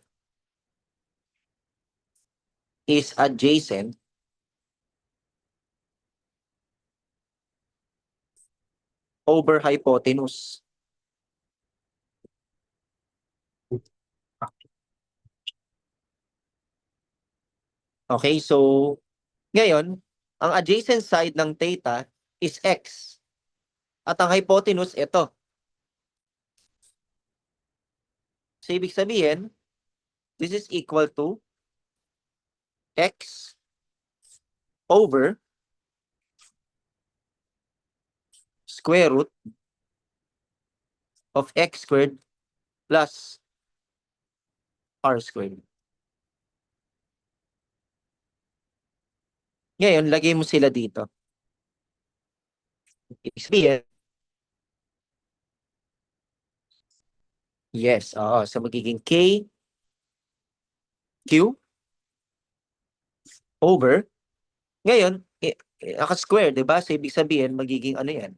is adjacent over hypotenuse. Okay, so, ngayon, ang adjacent side ng theta is x. At ang hypotenuse, ito. So, ibig sabihin, this is equal to x over square root of x squared plus r squared. Ngayon, lagay mo sila dito. Ibig sabihin, yes, oo. So, magiging k q over. Ngayon, naka-square, di ba? So, ibig sabihin, magiging ano yan?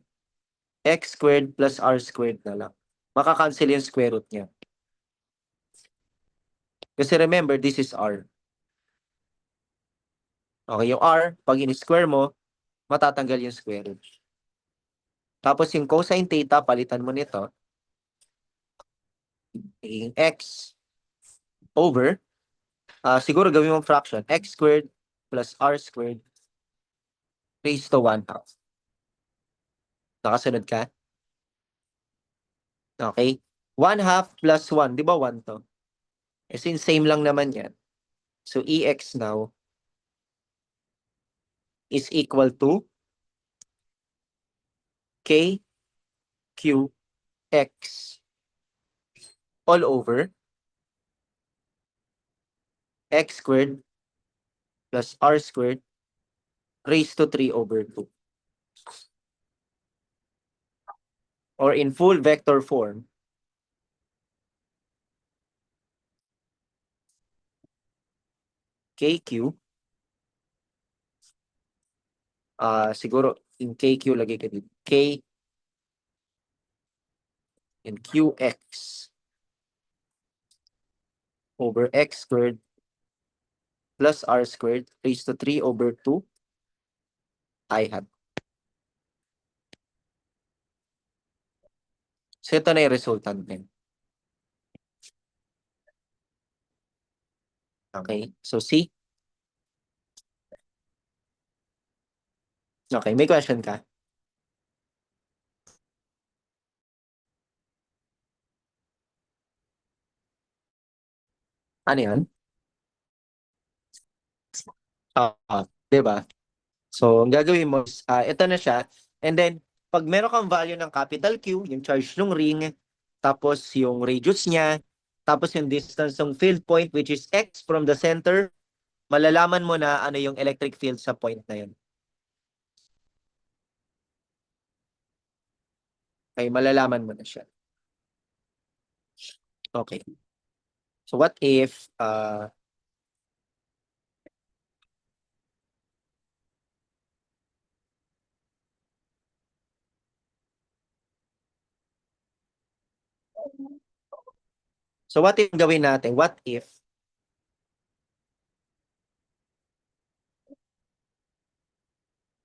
X squared plus r squared na lang. Makakancel yung square root niya. Kasi remember, this is r. Okay, yung r, pag in-square mo, matatanggal yung square root. Tapos yung cosine theta, palitan mo nito. Magiging x over, siguro gawin mong fraction, x squared plus r squared raised to 1/2. Nakasunod ka? Okay. 1/2 plus 1, di ba 1 to? Eh, since same lang naman yan. So, EX now is equal to K Q X all over X squared plus R squared raised to 3 over 2. Or in full vector form, KQ, siguro in KQ lagay ka dito. K and QX over X squared plus R squared raised to 3 over 2 I hat. So, ito na yung resultant din. Okay, so C. Okay, may question ka? Ano yan? Di ba? So, ang gagawin mo is, ito na siya. And then, pag meron kang value ng capital Q, yung charge ng ring, tapos yung radius niya, tapos yung distance ng field point, which is x from the center, malalaman mo na ano yung electric field sa point na yun. Okay, malalaman mo na siya. Okay. So what if so what if gawin natin? What if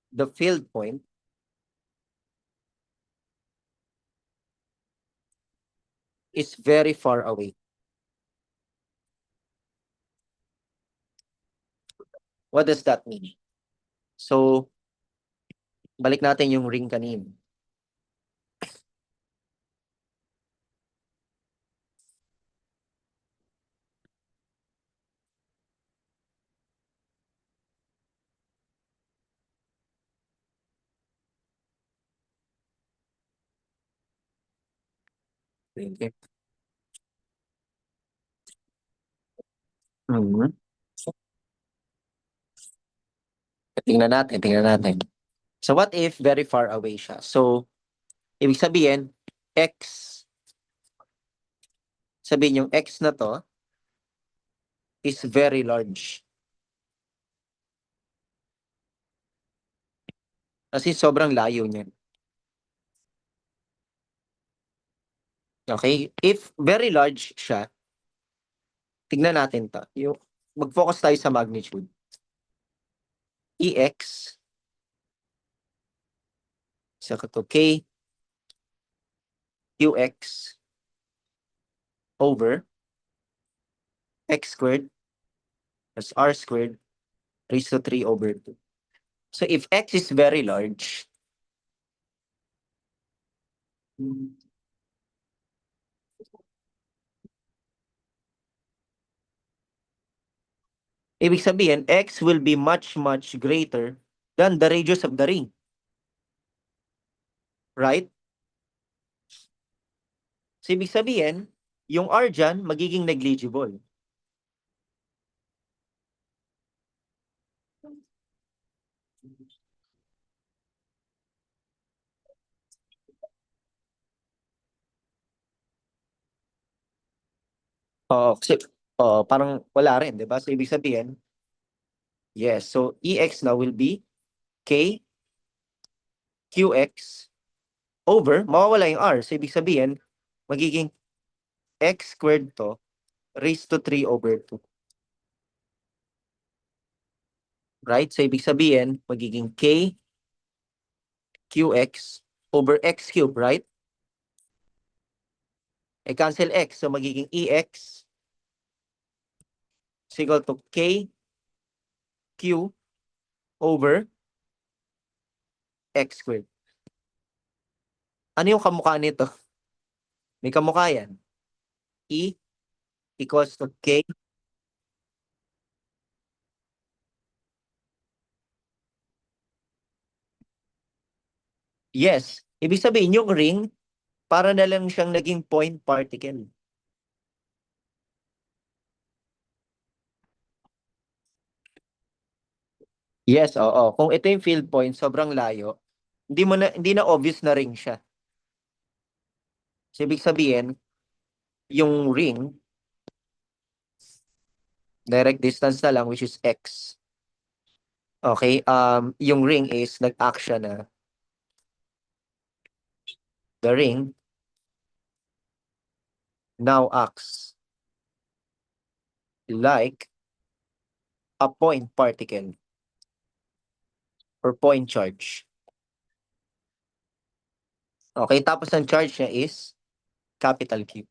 the field point is very far away? What does that mean? So, balik natin yung ring kanina. Okay. Mhm. Tingnan natin. So what if very far away siya? So, ibig sabihin yung X na to is very large. Kasi sobrang layo niya. Okay? If very large siya, tignan natin to. Mag-focus tayo sa magnitude. EX, sa to K, QX over X squared plus R squared raised to 3 over 2. So if X is very large, ibig sabihin, X will be much, much greater than the radius of the ring. Right? So, ibig sabihin, yung R dyan, magiging negligible. Kasi, parang wala rin, di ba? So, ibig sabihin, yes. So, EX now will be K, QX over, mawawala yung R. So, ibig sabihin, magiging X squared to raised to 3 over 2. Right? So, ibig sabihin, magiging K, QX over X cube, right? Cancel X. So, magiging EX is equal to K, Q over X squared. Ano yung kamukha nito? May kamukha yan. E equals to K. Yes. Ibig sabihin, yung ring, para na lang siyang naging point particle. Yes, oo. Kung ito yung field point, sobrang layo, hindi na obvious na ring siya. So, ibig sabihin, yung ring, direct distance na lang, which is X. Okay, yung ring is nag-act siya na the ring now acts like a point particle or point charge. Okay, tapos ang charge niya is capital Q.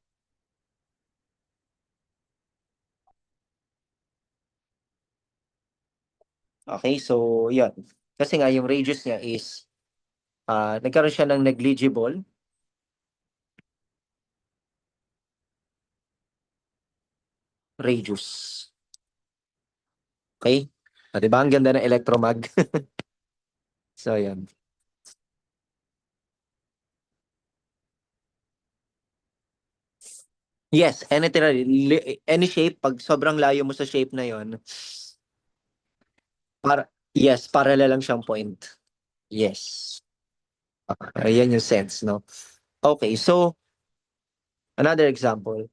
Okay, so yun. Kasi nga yung radius niya is nagkaroon siya ng negligible radius. Okay? Diba ang ganda ng electromag? So yun. Yes, any shape, pag sobrang layo mo sa shape na yon, yes, parallel lang siyang point. Yes. Ayan yung sense, no? Okay, so another example.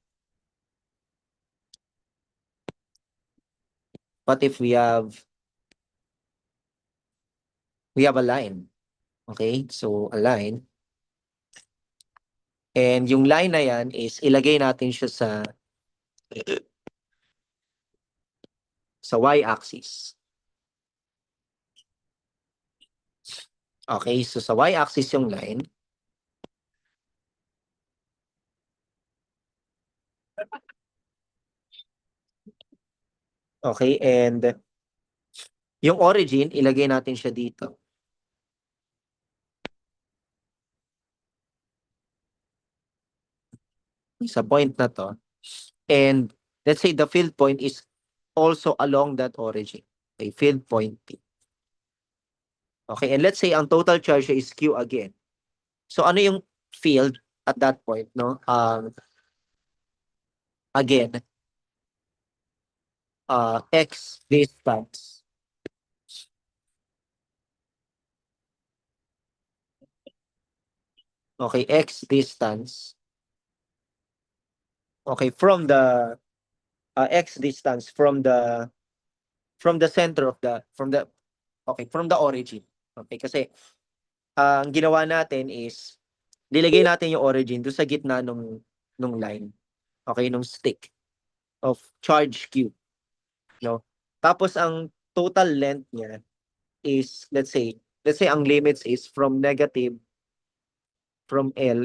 What if we have a line? Okay, so a line. And yung line na yan is ilagay natin siya sa y-axis. Okay, so sa y-axis yung line. Okay, and yung origin, ilagay natin siya dito. Sa point na to. And let's say the field point is also along that origin. Okay, field point P. Okay, and let's say ang total charge is Q again. So ano yung field at that point, no? Again, X distance. Okay, X distance. Okay, from the X distance from the center of from the origin. Okay, kasi ang ginawa natin is nilagay natin yung origin doon sa gitna nung line. Okay, nung stick of charge Q, no? Tapos ang total length niya is let's say ang limits is from L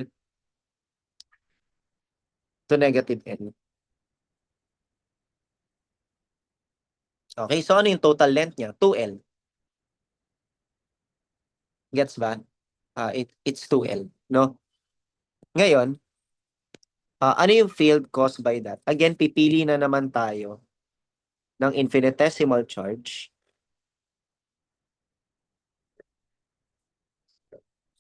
to negative N. Okay, so ano yung total length niya? 2L. Gets ba? It's 2L, no? Ngayon, ano yung field caused by that? Again, pipili na naman tayo ng infinitesimal charge.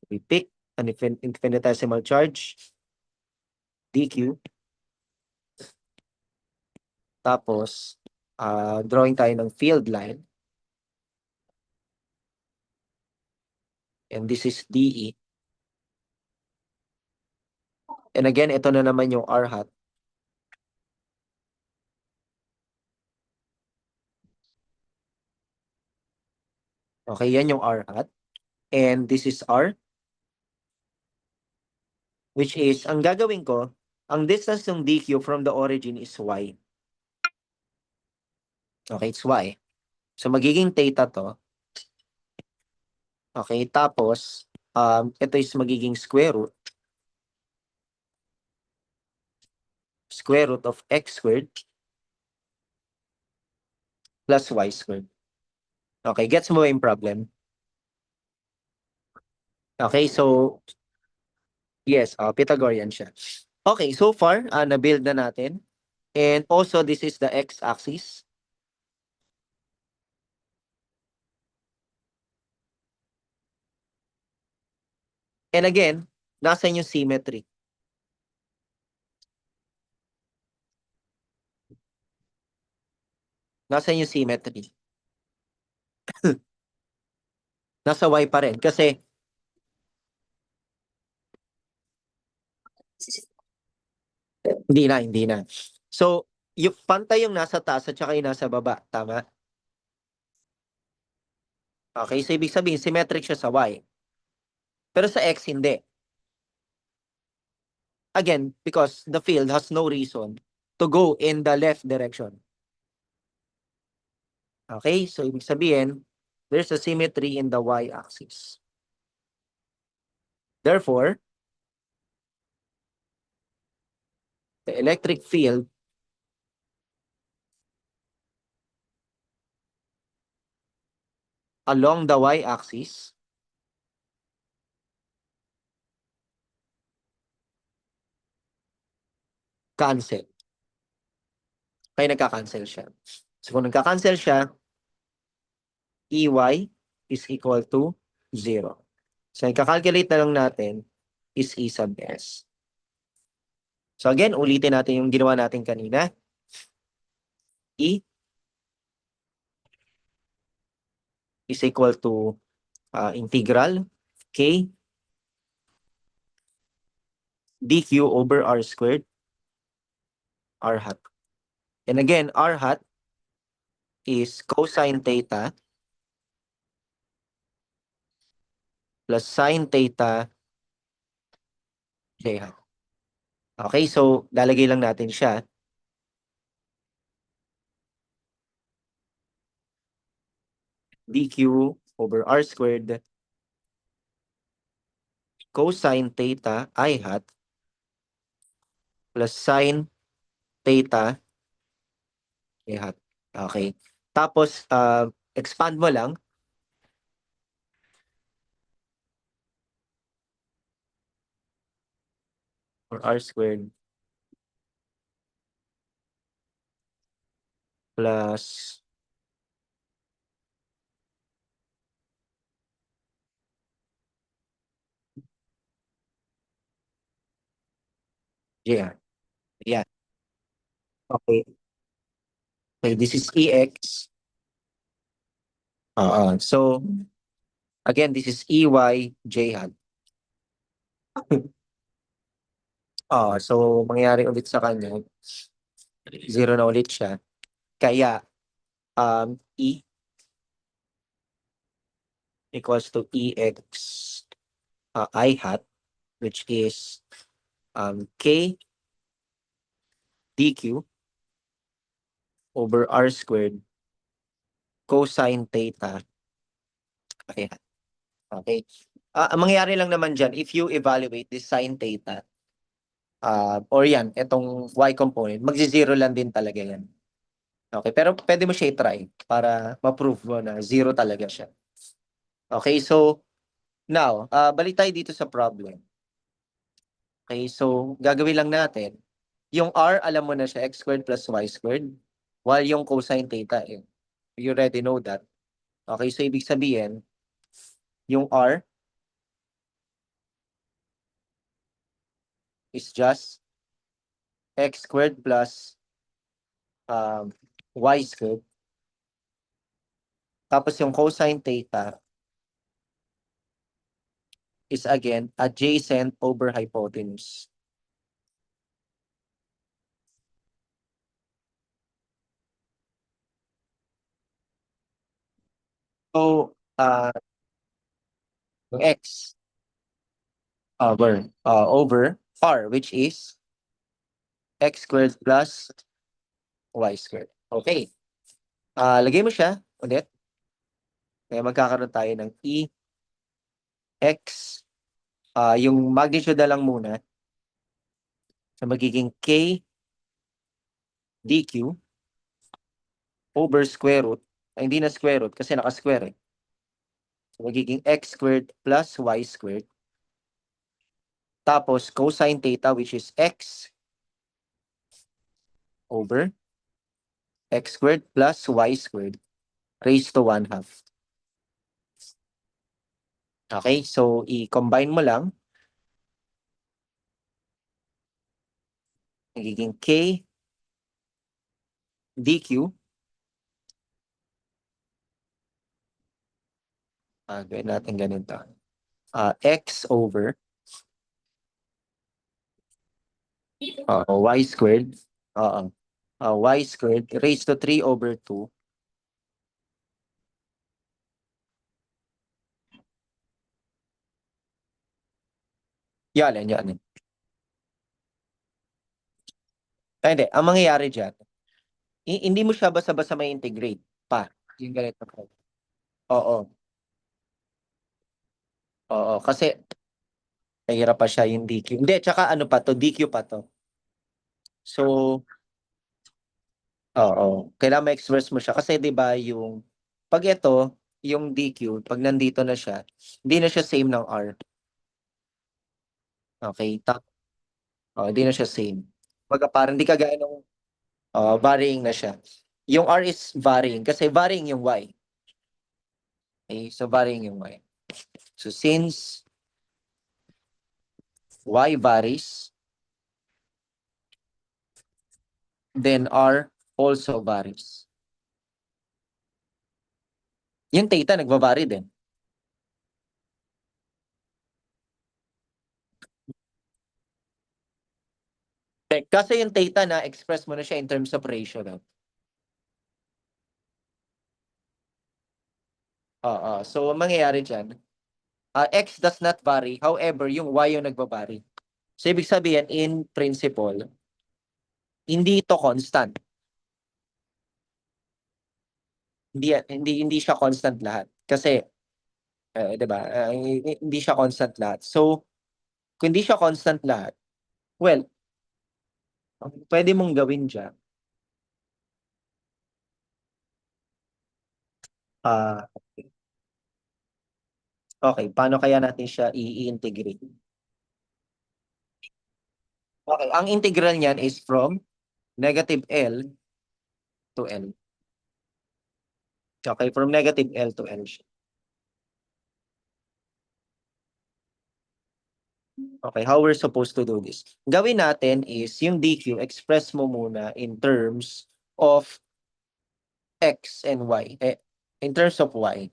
We pick an infinitesimal charge, dq. Tapos, drawing tayo ng field line. And this is dE. And again, ito na naman yung r hat. Okay, yan yung r hat. And this is r. Which is, ang gagawin ko, ang distance ng dq from the origin is y. Okay, it's y. So, magiging theta to. Okay, tapos, ito is magiging square root. Square root of x squared plus y squared. Okay, gets mo ba yung problem? Okay, so, yes, Pythagorean siya. Okay, so far, na-build na natin. And also, this is the x-axis. And again, nasan yung symmetry? Nasan yung symmetry? Nasa y pa rin. Kasi, hindi na. So, yung pantay yung nasa taas at saka yung nasa baba. Tama? Okay, so ibig sabihin, symmetric siya sa y. Pero sa x, hindi. Again, because the field has no reason to go in the left direction. Okay, so ibig sabihin, there's a symmetry in the y-axis. Therefore, the electric field along the y-axis cancel. Kaya nagka-cancel siya. So kung nagka-cancel siya, EY is equal to 0. So ika-calculate na lang natin is E sub S. So again, ulitin natin yung ginawa natin kanina. E is equal to integral K dq over r squared r hat. And again, r hat is cosine theta plus sine theta j hat. Okay, so lalagay lang natin siya. dq over r squared cosine theta I hat plus sine theta j hat. Okay. Tapos, expand mo lang for r squared plus j hat. Yeah. Okay. Okay, this is EX. So, again, this is EY J hat. So, mangyayari ulit sa kanya, zero na ulit siya. Kaya, E equals to EX I hat, which is K dq over R squared cosine theta I hat. Okay. Ang mangyayari lang naman dyan, if you evaluate this sine theta, or yan, itong y component, magzi-zero lang din talaga yan. Okay, pero pwede mo siya i-try para ma-prove mo na zero talaga siya. Okay, so now, balik tayo dito sa problem. Okay, so gagawin lang natin, yung r, alam mo na siya, x squared plus y squared, while yung cosine theta, you already know that. Okay, so ibig sabihin, yung r is just x squared plus y squared. Tapos yung cosine theta is again adjacent over hypotenuse. So, yung x over r, which is x squared plus y squared. Okay. Lagay mo siya ulit. Kaya magkakaroon tayo ng E x, yung magnitude na lang muna. So magiging K dq over square root. Ay, hindi na square root kasi naka-square eh. So magiging x squared plus y squared. Tapos cosine theta, which is x over x squared plus y squared raised to 1/2. Okay, so i-combine mo lang. Magiging K dq. Gawin natin ganito. X over y squared. Y squared raised to 3 over 2. Yan. Hindi. Ang mangyayari dyan, hindi mo siya basta-basta may integrate pa. Yung ganito. Oo. Oo. Kasi, nahirap pa siya yung DQ. Hindi, tsaka ano pa to, DQ pa to. So, oo. Kailangan ma-express mo siya. Kasi, di ba, pag ito, yung DQ, pag nandito na siya, hindi na siya same ng R. Okay? Hindi na siya same. Pagka parang hindi kagaya ng varying na siya. Yung R is varying kasi varying yung Y. Okay? So, varying yung Y. So, since Y varies, then R also varies. Yung theta nagva-vary din. Kasi yung theta na, express mo na siya in terms of ratio. No? Oo. So, ang mangyayari dyan, x does not vary. However, yung y yung nagbabary. So, ibig sabihin, in principle, hindi ito constant. Hindi siya constant lahat. Kasi, 'di ba? Hindi siya constant lahat. So, kung hindi siya constant lahat, well, ang pwede mong gawin diyan, ah okay, paano kaya natin siya i-integrate? Okay, ang integral niyan is from negative L to L. Okay, from negative L to L siya. Okay, how we're supposed to do this? Gawin natin is yung dq, express mo muna in terms of x and y. In terms of y.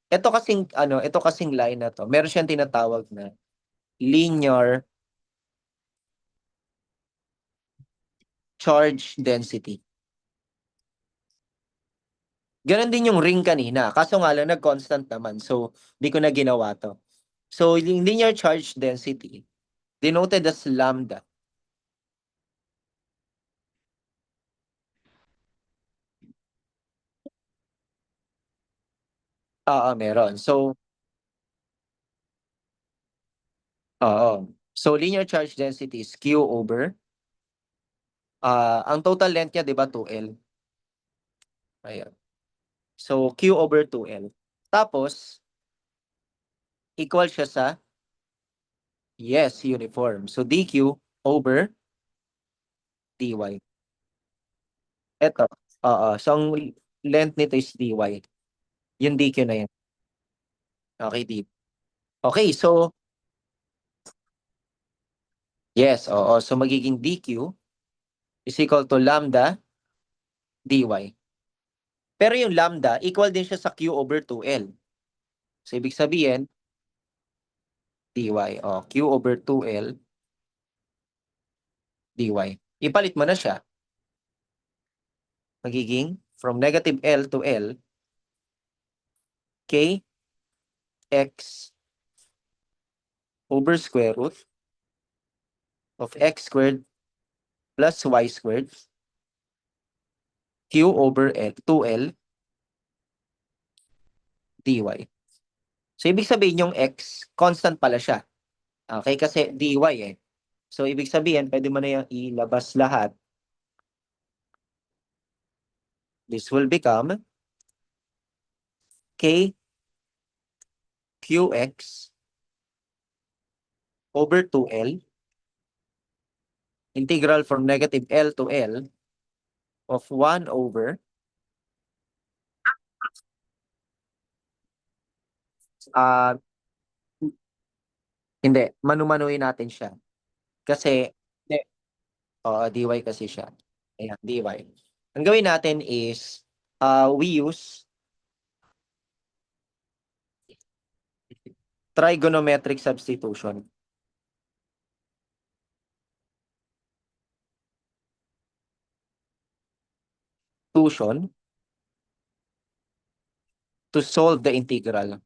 Ito kasing line na to, meron siyang tinatawag na linear charge density. Ganon din yung ring kanina. Kaso nga lang, nag-constant naman. So, di ko na ginawa to. So, yung linear charge density, denoted as lambda. Meron. So, So, linear charge density is Q over, ang total length niya, di ba, 2L? Ayan. So, Q over 2L. Tapos, equal siya sa, yes, uniform. So, dQ over dy. Ito. So, ang length nito is dy. Yung dQ na yan. Okay, Okay, so, yes, oo. So, magiging dQ is equal to lambda dy. Pero yung lambda, equal din siya sa Q over 2L. So, ibig sabihin, dy. Q over 2L dy. Ipalit mo na siya. Magiging from negative L to L, k x over square root of x squared plus y squared q over 2L dy. So, ibig sabihin yung x, constant pala siya. Okay, kasi dy eh. So, ibig sabihin, pwede mo na yung ilabas lahat. This will become k qx over 2L integral from negative L to L of 1 over uh, hindi, manumanuin natin siya. Kasi, hindi, dy kasi siya. Ayan, dy. Ang gawin natin is, we use trigonometric substitution. Substitution to solve the integral.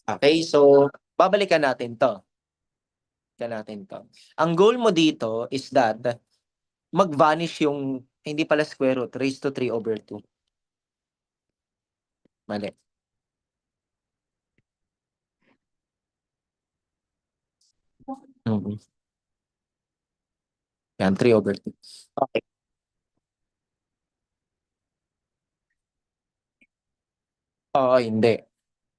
Okay, so, babalikan natin to. Ang goal mo dito is that mag-vanish yung, hindi pala square root, raised to 3 over 2. Mali. Mhm. Yan, 3 over 2. Okay. Oo, hindi.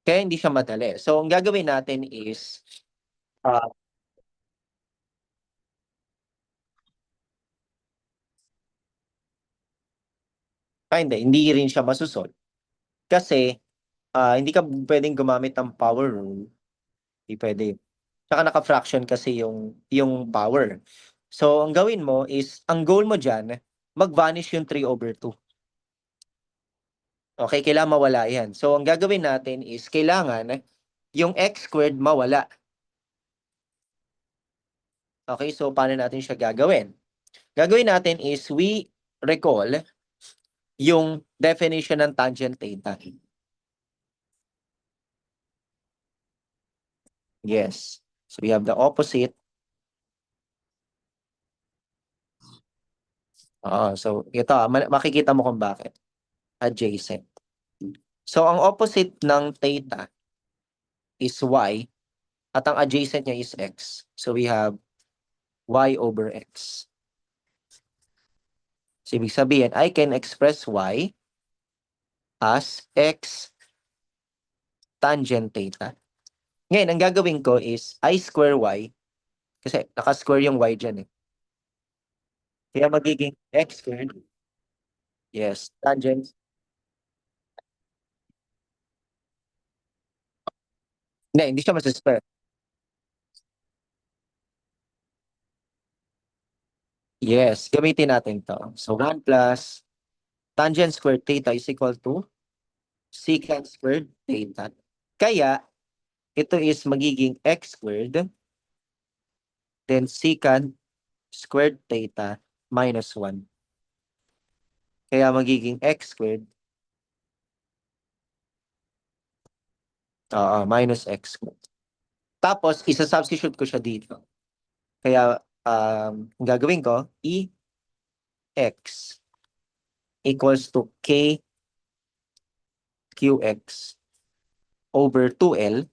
Kaya hindi siya madali. So, ang gagawin natin is, ah, hindi rin siya masusol. Kasi, hindi ka pwedeng gumamit ng power rule. Hindi pwede. Tsaka naka-fraction kasi yung power. So, ang gawin mo is, ang goal mo dyan, mag-vanish yung 3 over 2. Okay, kailangan mawala yan. So, ang gagawin natin is, kailangan yung x squared mawala. Okay, so paano natin siya gagawin? Gagawin natin is we recall yung definition ng tangent theta. Yes. So we have the opposite. So ito, makikita mo kung bakit. Adjacent. So ang opposite ng theta is y at ang adjacent niya is x. So we have y over x. So ibig sabihin, I can express y as x tangent theta. Ngayon, ang gagawin ko is I square y, kasi naka-square yung y dyan eh. Kaya magiging x squared. Yes, tangent. Hindi siya masasquare. Yes, gamitin natin to. So 1 plus tangent squared theta is equal to secant squared theta. Kaya, ito is magiging x squared, then secant squared theta minus 1. Kaya magiging x squared, minus x squared. Tapos, isa-substitute ko siya dito. Kaya, ang gagawin ko, x equals to k qx over 2L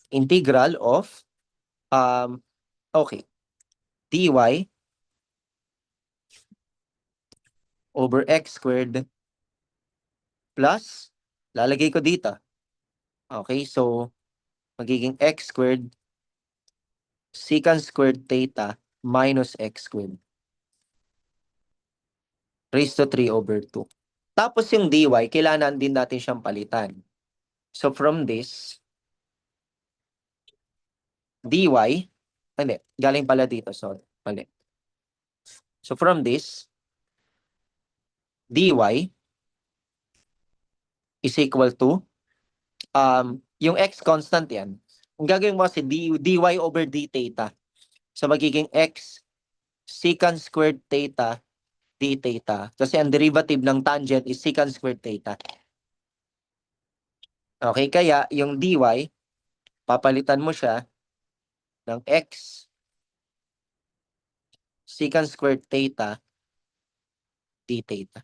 integral of, okay, dy over x squared plus, lalagay ko dito. Okay, so, magiging x squared secant squared theta minus x squared raised to 3 over 2. Tapos yung dy, kailangan din natin siyang palitan. So from this, dy, hindi, galing pala dito, sorry, mali. So from this, dy is equal to, yung x constant yan. Ang gagawin mo kasi dy over d theta. So magiging x secant squared theta d theta. Kasi ang derivative ng tangent is secant squared theta. Okay, kaya yung dy, papalitan mo siya ng x secant squared theta d theta.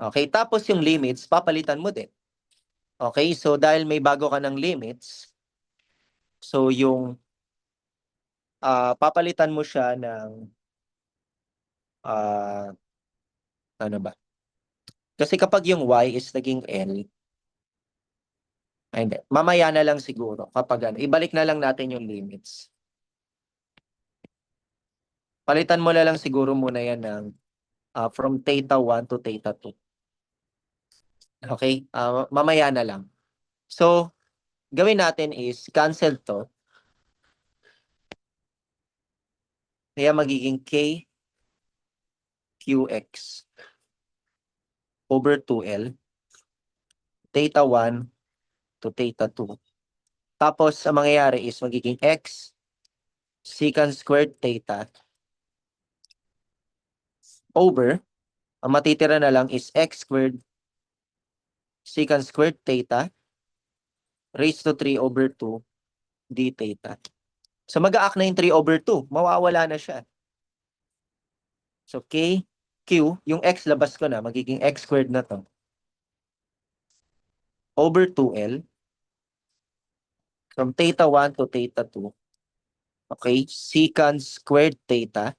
Okay, tapos yung limits, papalitan mo din. Okay, so dahil may bago ka ng limits, so yung papalitan mo siya ng ano ba? Kasi kapag yung y is naging L, hindi, mamaya na lang siguro kapag ano, ibalik na lang natin yung limits. Palitan mo na lang siguro muna yan ng from theta 1 to theta 2. Okay? Mamaya na lang. So, gawin natin is cancel to. Kaya magiging k qx over 2L theta 1 to theta 2. Tapos, ang mangyayari is magiging x secant squared theta over, ang matitira na lang is x squared secant squared theta raised to 3 over 2 d theta. So mag-a-act na yung 3 over 2. Mawawala na siya. So k, q, yung x labas ko na, magiging x squared na to. Over 2L from theta 1 to theta 2. Okay, secant squared theta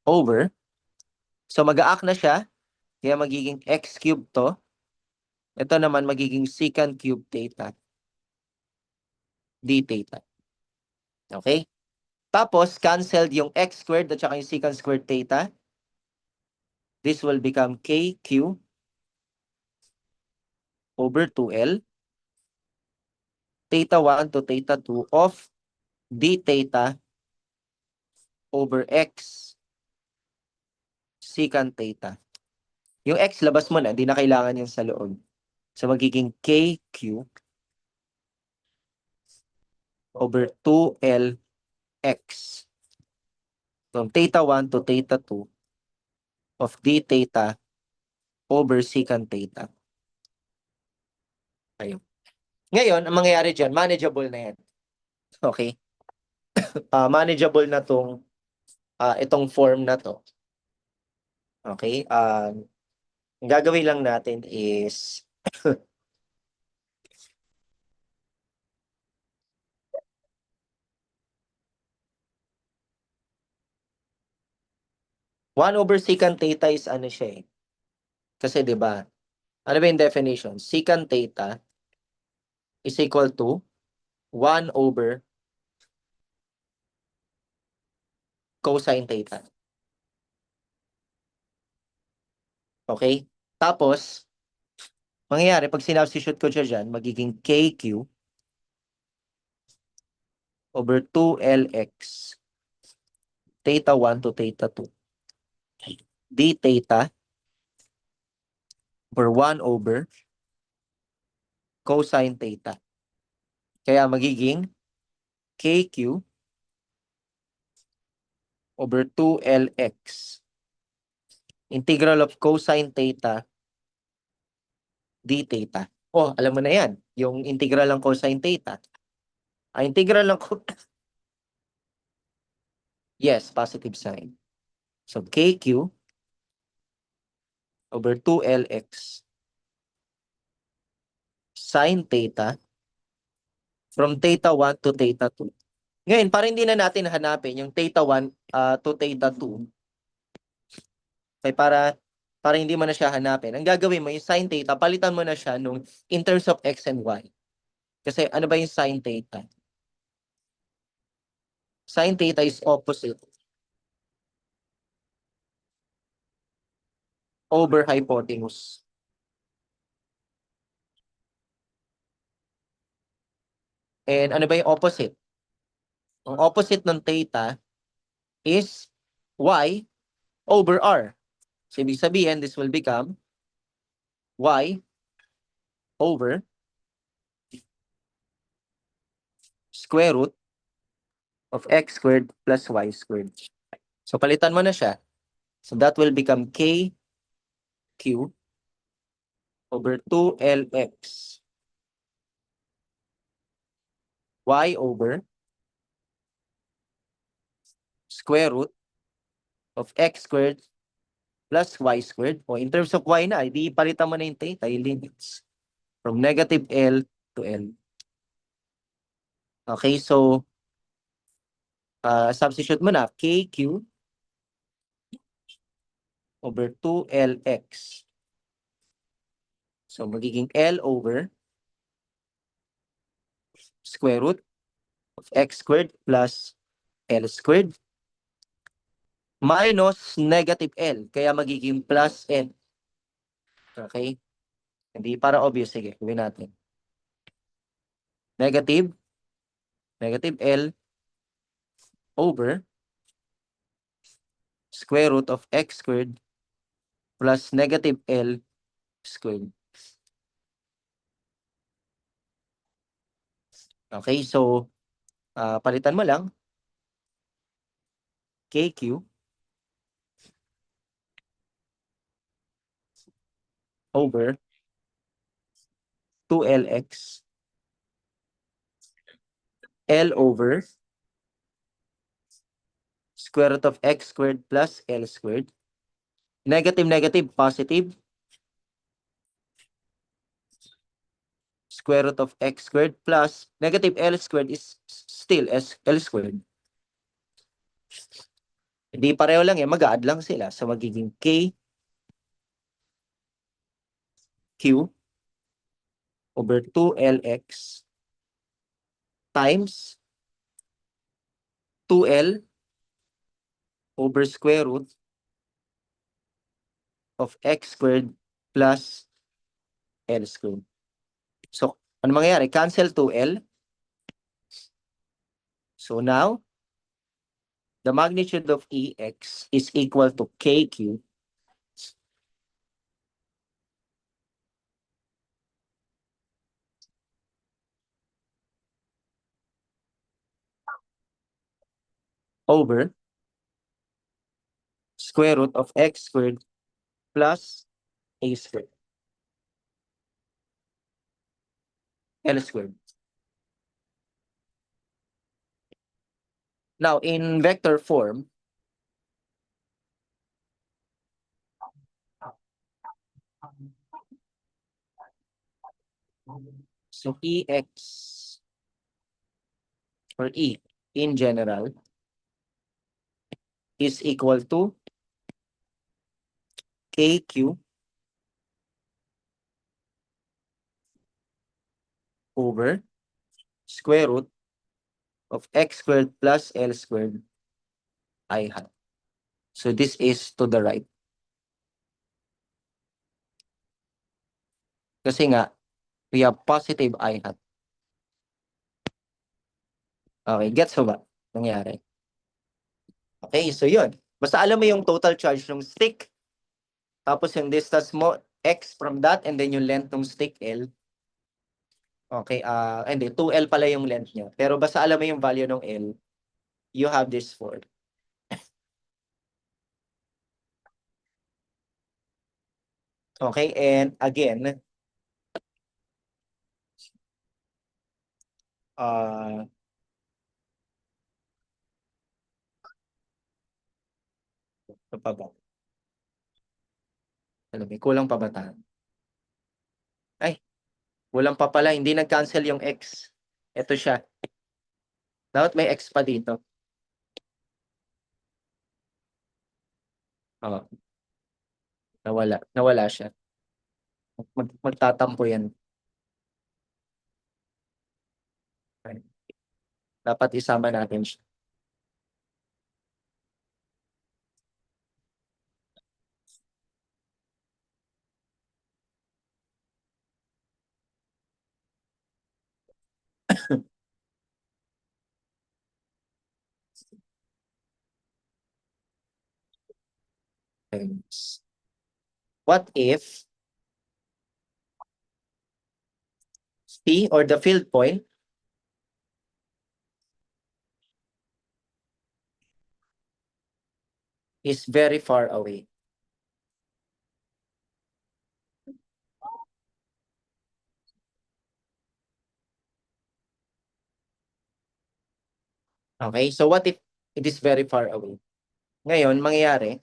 over. So mag-a-act na siya. Kaya magiging x cubed to. Ito naman magiging secant cubed theta d theta. Okay? Tapos, canceled yung x squared at saka yung secant squared theta. This will become kq over 2L theta 1 to theta 2 of d theta over x secant theta. Yung x, labas mo na. Hindi na kailangan yung sa loob. So, magiging KQ over 2LX from theta 1 to theta 2 of d theta over secant theta. Ayun. Ngayon, ang mangyayari dyan, manageable na yan. Okay? Manageable na itong form na to. Okay? Ang gagawin lang natin is 1 over secant theta is ano siya eh. Kasi 'di ba? Ano ba yung definition? Secant theta is equal to 1 over cosine theta. Okay? Tapos, mangyayari, pag sinubstitute ko siya dyan, magiging KQ over 2LX theta 1 to theta 2 d theta over 1 over cosine theta. Kaya magiging KQ over 2LX integral of cosine theta d theta. Oh, alam mo na yan. Yung integral ng cosine theta. Integral ng yes, positive sign. So, KQ over 2LX sine theta from theta 1 to theta 2. Ngayon, para hindi na natin hanapin yung theta 1 to theta 2, okay, para hindi mo na siya hanapin, ang gagawin mo, yung sine theta, palitan mo na siya in terms of x and y. Kasi ano ba yung sine theta? Sine theta is opposite over hypotenuse. And ano ba yung opposite? Ang opposite ng theta is y over r. So, ibig sabihin, this will become y over square root of x squared plus y squared. So, palitan mo na siya. So, that will become kq over 2lx y over square root of x squared plus y squared. O, in terms of y na, hindi palitan mo na yung theta, yung limits. From negative L to L. Okay, so, substitute mo na, KQ over 2LX. So, magiging L over square root of x squared plus L squared minus negative L. Kaya magiging plus N. Okay? Hindi para obvious. Sige, gawin natin. Negative L over square root of x squared plus negative L squared. Okay, so palitan mo lang KQ over 2LX L over square root of x squared plus L squared. Negative, positive. Square root of x squared plus negative L squared is still L squared. Hindi pareho lang eh, mag-add lang sila. So magiging KQ over 2LX times 2L over square root of x squared plus L squared. So, ano mangyayari? Cancel 2L. So now, the magnitude of EX is equal to KQ over square root of x squared plus a squared. L squared. Now, in vector form, so Ex or E in general is equal to KQ over square root of x squared plus L squared I hat. So this is to the right. Kasi nga, we have positive I hat. Okay, gets mo ba? Nangyari. Okay, so yun. Basta alam mo yung total charge ng stick, tapos yung distance mo, x from that, and then yung length ng stick, L. Okay, hindi, 2L pala yung length niya. Pero basta alam mo yung value ng L, you have this for. Okay, and again, ito pa ba? Alam mo, kulang pa ba tayo? Ay, kulang pa pala, hindi nag-cancel yung x. Ito siya. Dapat may x pa dito. Oh, nawala siya. Magtatampo yan. Okay. Dapat isama natin siya. What if P or the field point is very far away? Okay, so what if it is very far away? Ngayon, mangyayari,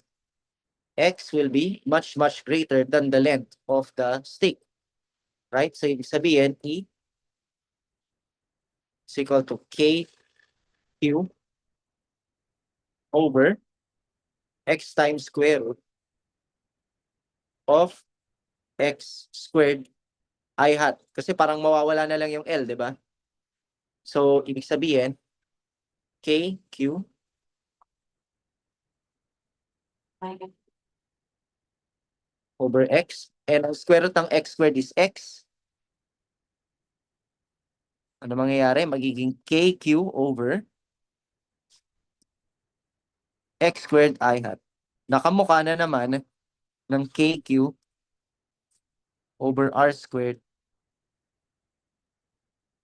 x will be much, much greater than the length of the stick. Right? So, ibig sabihin, E is equal to KQ over x times square root of x squared I hat. Kasi parang mawawala na lang yung L, di ba? So, ibig sabihin, KQ over x. And ang square root ng x squared is x. Ano mangyayari? Magiging KQ over x squared I hat. Nakamukha na naman ng KQ over R squared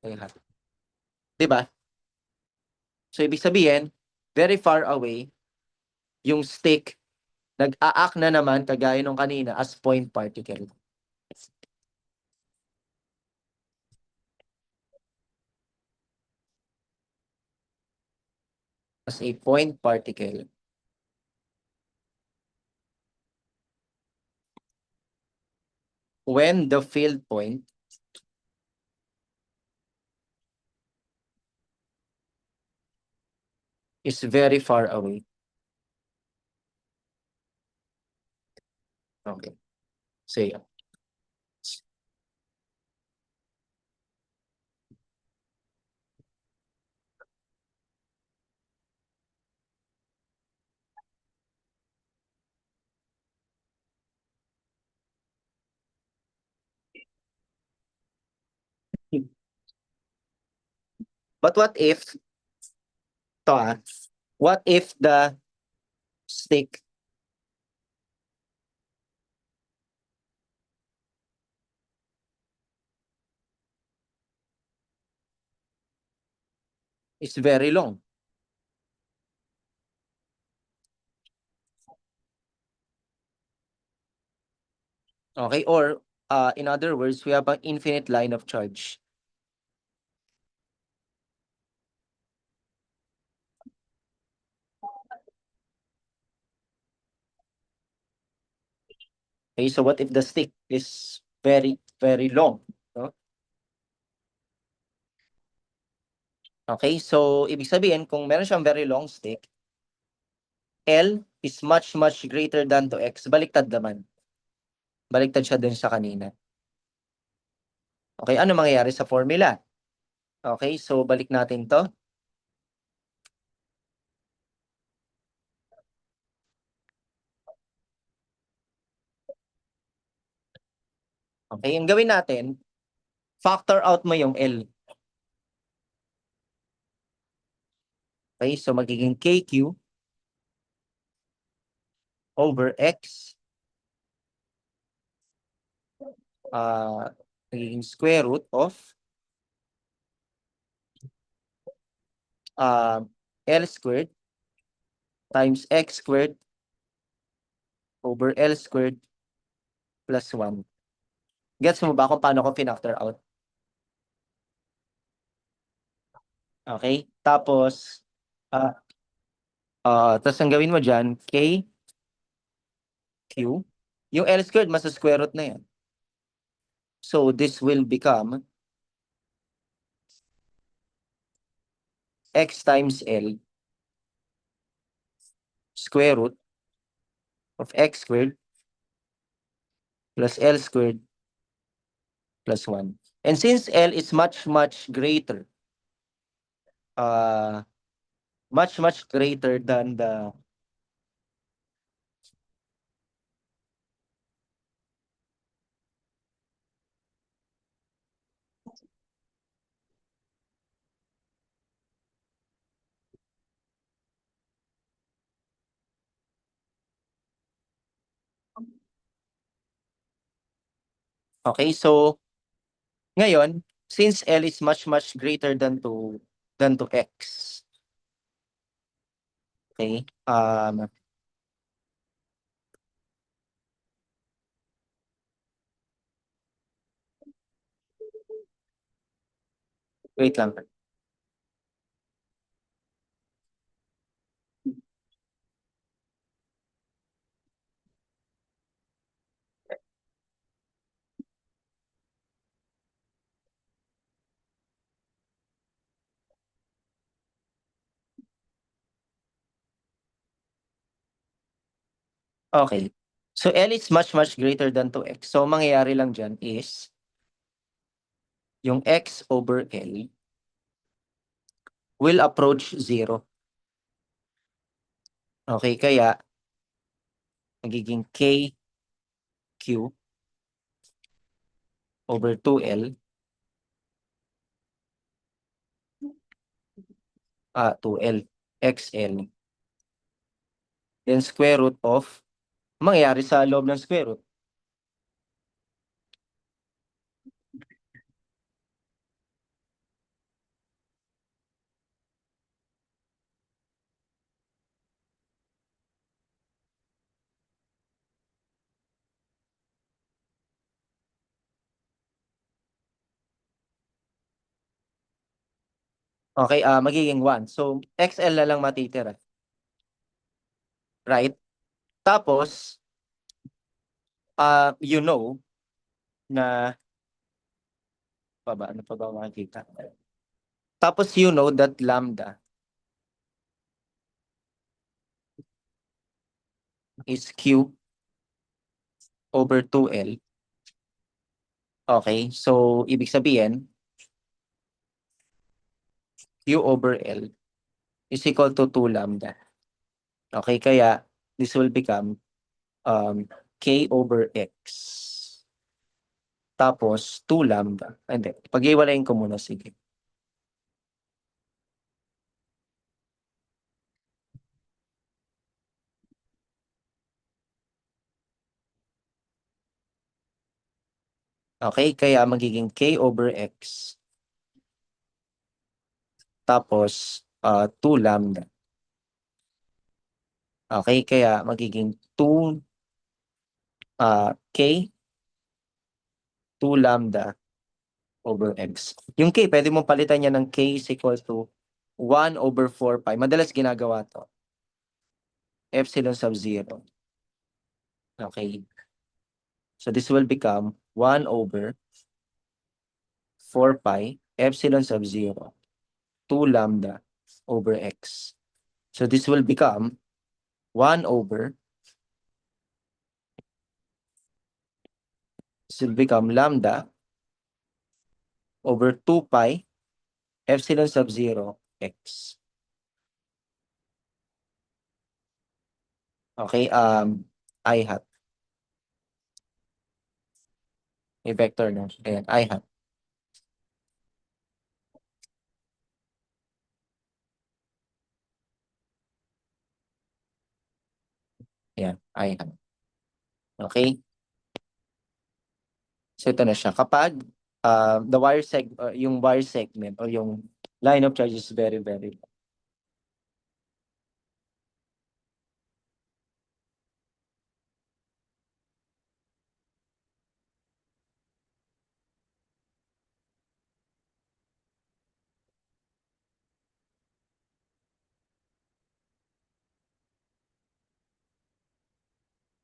I hat. Diba? So, ibig sabihin, very far away, yung stick, nag-a-act na naman, kagaya nung kanina, as point particle. As a point particle. When the field point is very far away. Okay. Say. But what if, what if the stick is very long? Okay, or in other words, we have an infinite line of charge. Okay, so what if the stick is very, very long? No? Okay, so ibig sabihin, kung meron siyang very long stick, L is much, much greater than to X. Baliktad naman. Baliktad siya dun sa kanina. Okay, ano mangyayari sa formula? Okay, so balik natin to. Okay, yung gawin natin, factor out mo yung L. Okay, so magiging KQ over X, magiging square root of uh, L squared times X squared over L squared plus 1. Gets mo ba kung paano ko pinactor out? Okay, tapos, tapos ang gawin mo dyan, KQ, yung L squared, mas square root na yan. So this will become X times L square root of X squared plus L squared plus 1. And since L is much, much greater, uh, much, much greater than the okay, so ngayon, since L is much, much greater than to X, okay, wait lang. Okay. So L is much, much greater than to X. So mangyayari lang dyan is yung X over L will approach 0. Okay, kaya magiging KQ over 2L, 2L, XL, then square root of, mangyayari sa loob ng square root. Okay, magiging 1. So, XL na lang matitira. Right? Tapos, you know na, ano pa ba makikita? Tapos, you know that lambda is Q over 2L. Okay, so, ibig sabihin, Q over L is equal to 2 lambda. Okay, kaya, this will become K over X. Tapos, 2 lambda. Hindi, pag-iwalayin ko muna, sige. Okay, kaya magiging K over X. Tapos, 2 lambda. Okay, kaya magiging 2 K 2 lambda over x. Yung k, pwede mong palitan yan ng k is equal to 1 over 4 pi. Madalas ginagawa to. Epsilon sub 0. Okay. So this will become 1 over 4 pi epsilon sub 0, 2 lambda over x. So this will become 1 over, this will become lambda over 2 pi epsilon sub 0 x. Okay, I hat. May vector na. Ayan, I hat. Ayan, I hat. Okay? So ito na siya. Kapag yung wire segment or yung line of charge is very, very long.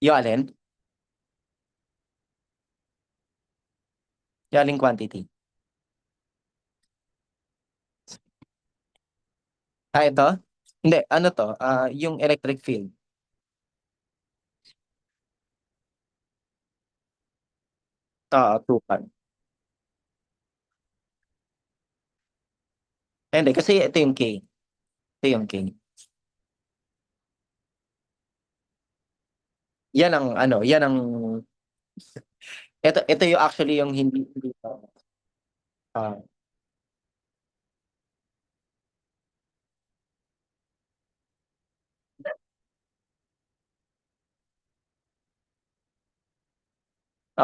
Yung alin? Yung aling quantity. Ito? Hindi, ano to? Yung electric field. Tukan. Hindi, kasi ito yung K. Ito yung K. Yan ang, yan ang, ito yung actually yung hindi ah,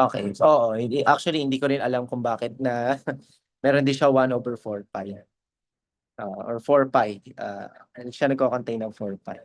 okay. Oo, actually hindi ko rin alam kung bakit na meron din siya 1 over 4 pi. Or 4 pi. Siya nagko-contain ng 4 pi.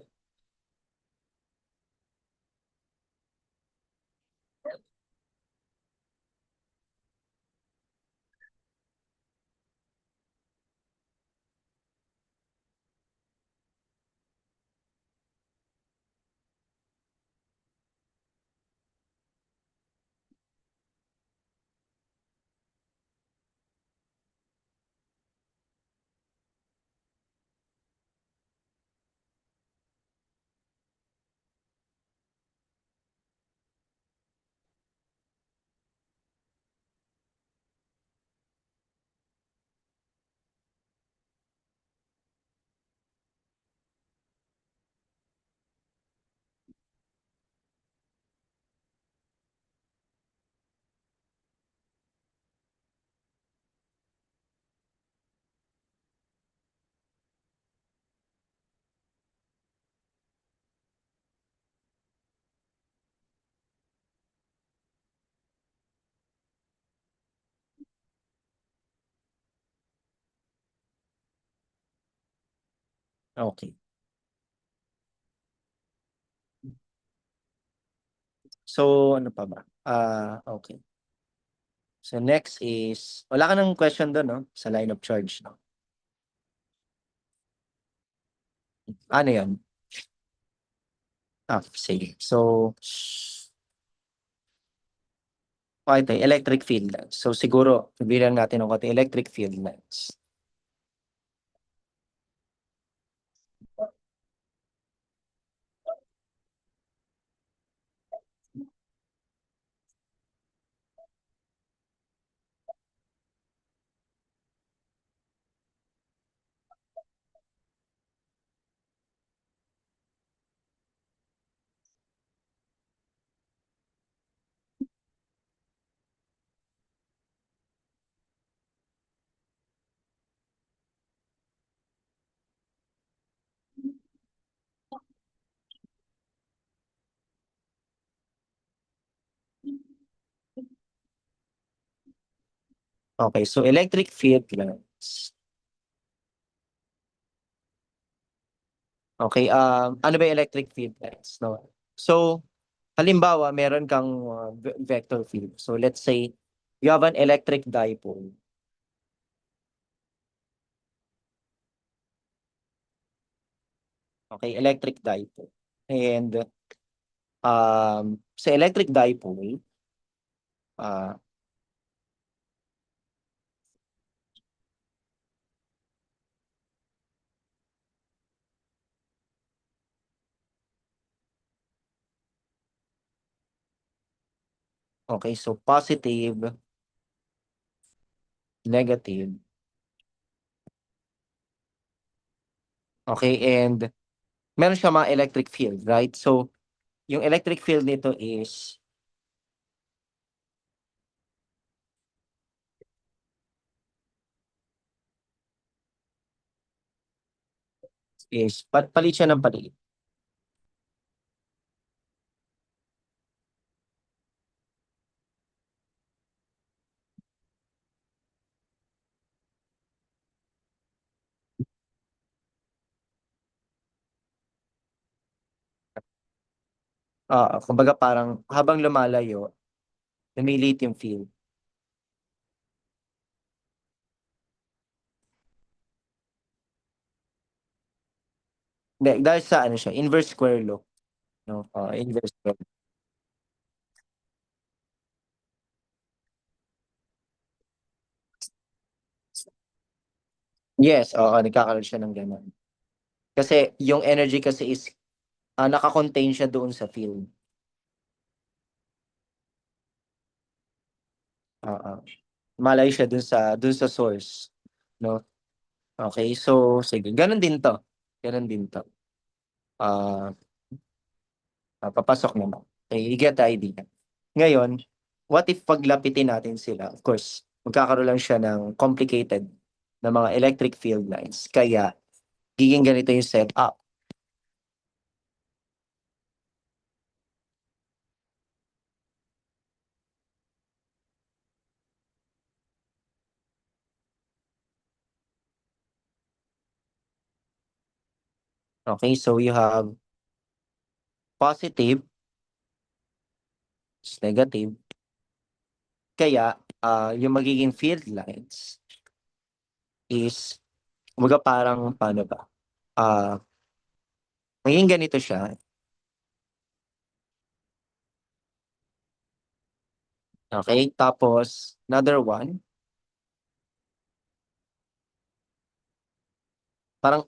Okay. So, ano pa ba? Okay. So next is, wala ka ng question doon, no? Sa line of charge, no? Ano yan? Sige. So, okay, tayo, electric field lines. So siguro, bilang natin ng konti, electric field lines. Okay, so electric field lines. Okay, ano ba yung electric field lines, no? So, halimbawa, meron kang vector field. So let's say, You have an electric dipole. Okay, electric dipole. And sa electric dipole, ah okay, so positive, negative. Okay, and meron siya mga electric field, right? So, yung electric field nito palit siya ng palit. Kumbaga parang habang lumalayo, lumiliit yung field. Hindi, dahil sa ano siya, inverse square law. No? Inverse square. Yes, oo, nagkakaroon siya ng gano'n. Kasi yung energy kasi naka-contain siya doon sa field. Oo. Malayo siya dun sa source, no? Okay, so sige, gano'n din 'to. Gano'n din 'to. Ah, Papasok naman. Okay, you get the idea. Ngayon, what if paglapitin natin sila? Of course, magkakaroon lang siya ng complicated na mga electric field lines. Kaya, giging ganito yung setup. Okay, so you have positive, negative. Kaya, yung magiging field lines is, kumbaga parang, paano ba? Ah, Magiging ganito siya. Okay, tapos, another one, parang,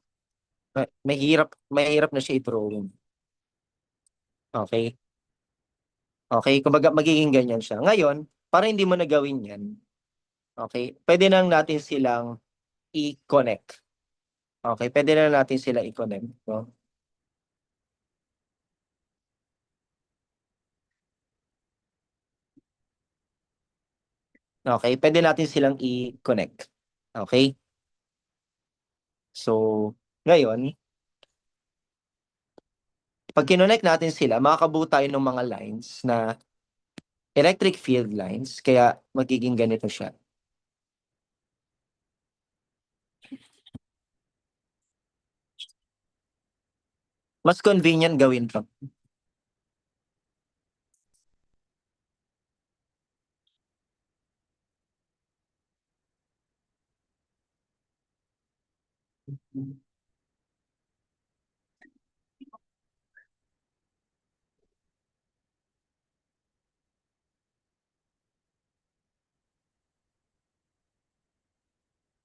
mahirap na siya i-drawing. Okay? Okay, kumbaga magiging ganyan siya. Ngayon, para hindi mo na gawin yan, okay, pwede na natin silang i-connect. Okay, pwede na natin sila i-connect. No? Okay, pwede natin silang i-connect. Okay? So, ngayon, pag kinonnect natin sila, makakabuo tayo ng mga lines na electric field lines, kaya magiging ganito siya. Mas convenient gawin to.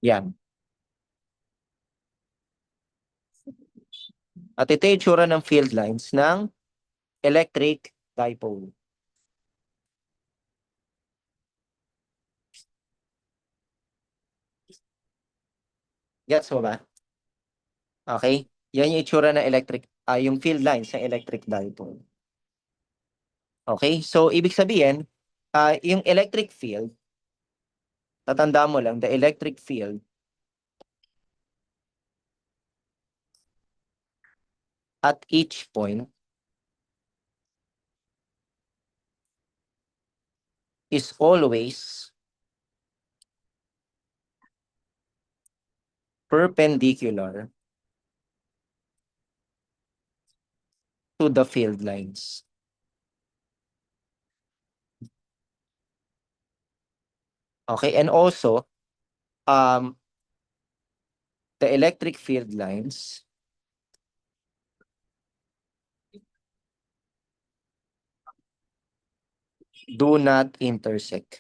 Yan. At ito yung itsura ng field lines ng electric dipole. Gets mo ba? Okay? Yan yung itsura ng yung field lines ng electric dipole. Okay? So, ibig sabihin, yung electric field, tatandaan mo lang, the electric field at each point is always perpendicular to the field lines. Okay, and also, um, the electric field lines do not intersect.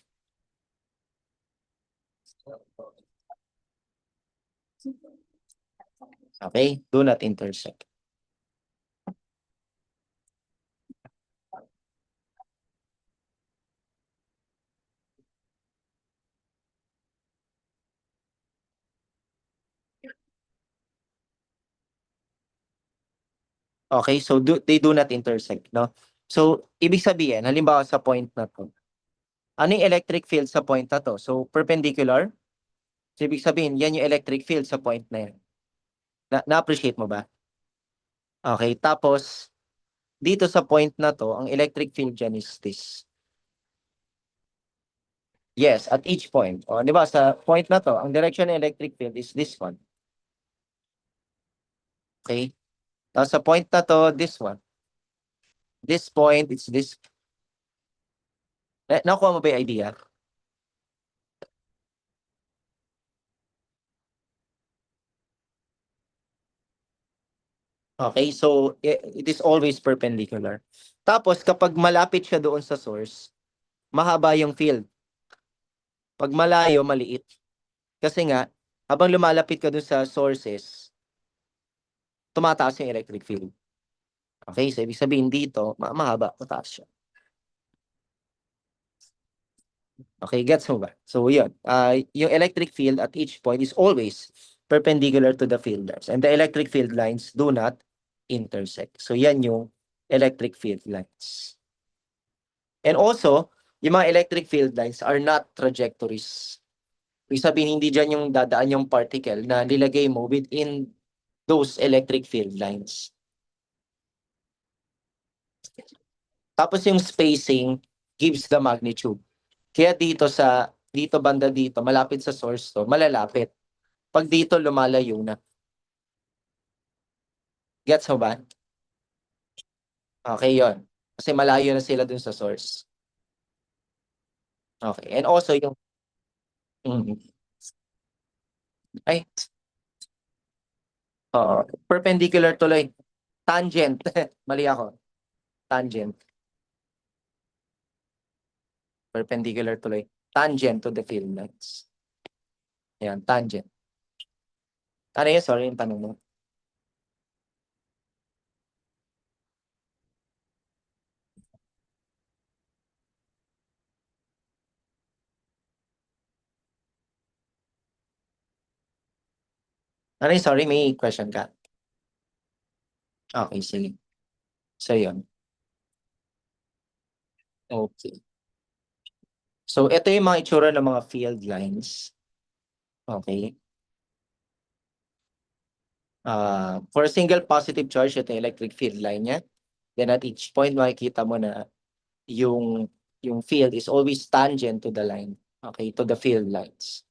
Okay, do not intersect. Okay, so they do not intersect, no? So, ibig sabihin, halimbawa sa point na to, ano yung electric field sa point na to? So, perpendicular. So, ibig sabihin, yan yung electric field sa point na yan. Na-appreciate mo ba? Okay, tapos, dito sa point na to, ang electric field dyan is this. Yes, at each point. O, di ba, sa point na to, ang direction ng electric field is this one. Okay? Tapos sa point na to, this one. This point, it's this. Nakuha mo ba yung idea? Okay, so it is always perpendicular. Tapos kapag malapit siya doon sa source, mahaba yung field. Pag malayo, maliit. Kasi nga, habang lumalapit ka doon sa sources, tumataas yung electric field. Okay, so ibig sabihin dito, mahaba, mataas siya. Okay, gets mo ba? So yun, yung electric field at each point is always perpendicular to the field lines. And the electric field lines do not intersect. So yan yung electric field lines. And also, yung mga electric field lines are not trajectories. Ibig sabihin, hindi dyan yung dadaan yung particle na nilagay mo within those electric field lines. Tapos yung spacing gives the magnitude. Kaya dito banda dito, malapit sa source to, malalapit. Pag dito, lumalayo na. Gets mo ba? Okay, yon. Kasi malayo na sila dun sa source. Okay, and also yung... Mhm. Ay, perpendicular tuloy. Tangent. Mali ako. Tangent. Perpendicular tuloy. Tangent to the field lines. Ayan, tangent. Ano yun? Sorry, yung tanong mo. Ano yun? Sorry, may question ka. Okay, sige. So, yun. Okay. So, ito yung mga itsura ng mga field lines. Okay. For a single positive charge, ito yung electric field line niya. Then at each point, makikita mo na yung field is always tangent to the line. Okay, to the field lines.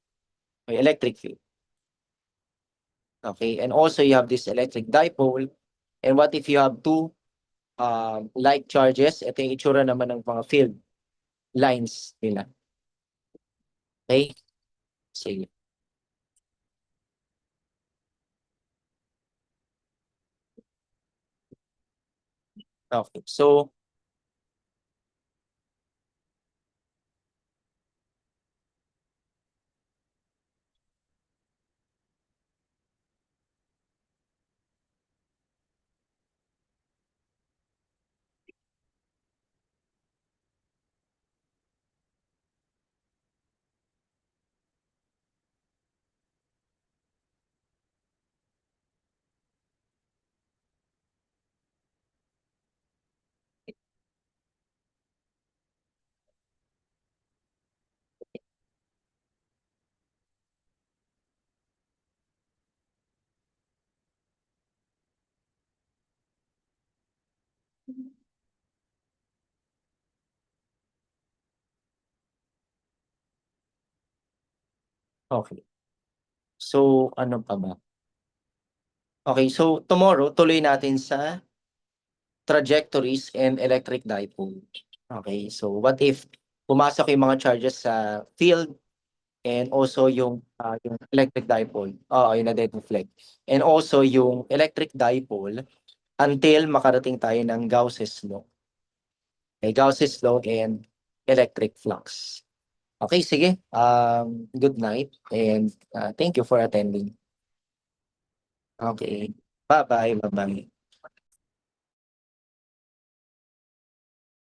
Okay, electric field. Okay, and also you have this electric dipole. And what if you have two like charges? Ito yung itsura naman ng mga field lines nila. Okay? Sige. Okay, so, okay. So, ano pa ba? Okay, so tomorrow, tuloy natin sa trajectories and electric dipole. Okay, so what if pumasok yung mga charges sa field and also yung electric dipole. Oo, yung na-dead deflect. And also yung electric dipole until makarating tayo ng Gauss's law. Okay, Gauss's law and electric flux. Okay, sige. Good night and thank you for attending. Okay. Bye-bye. Bye-bye.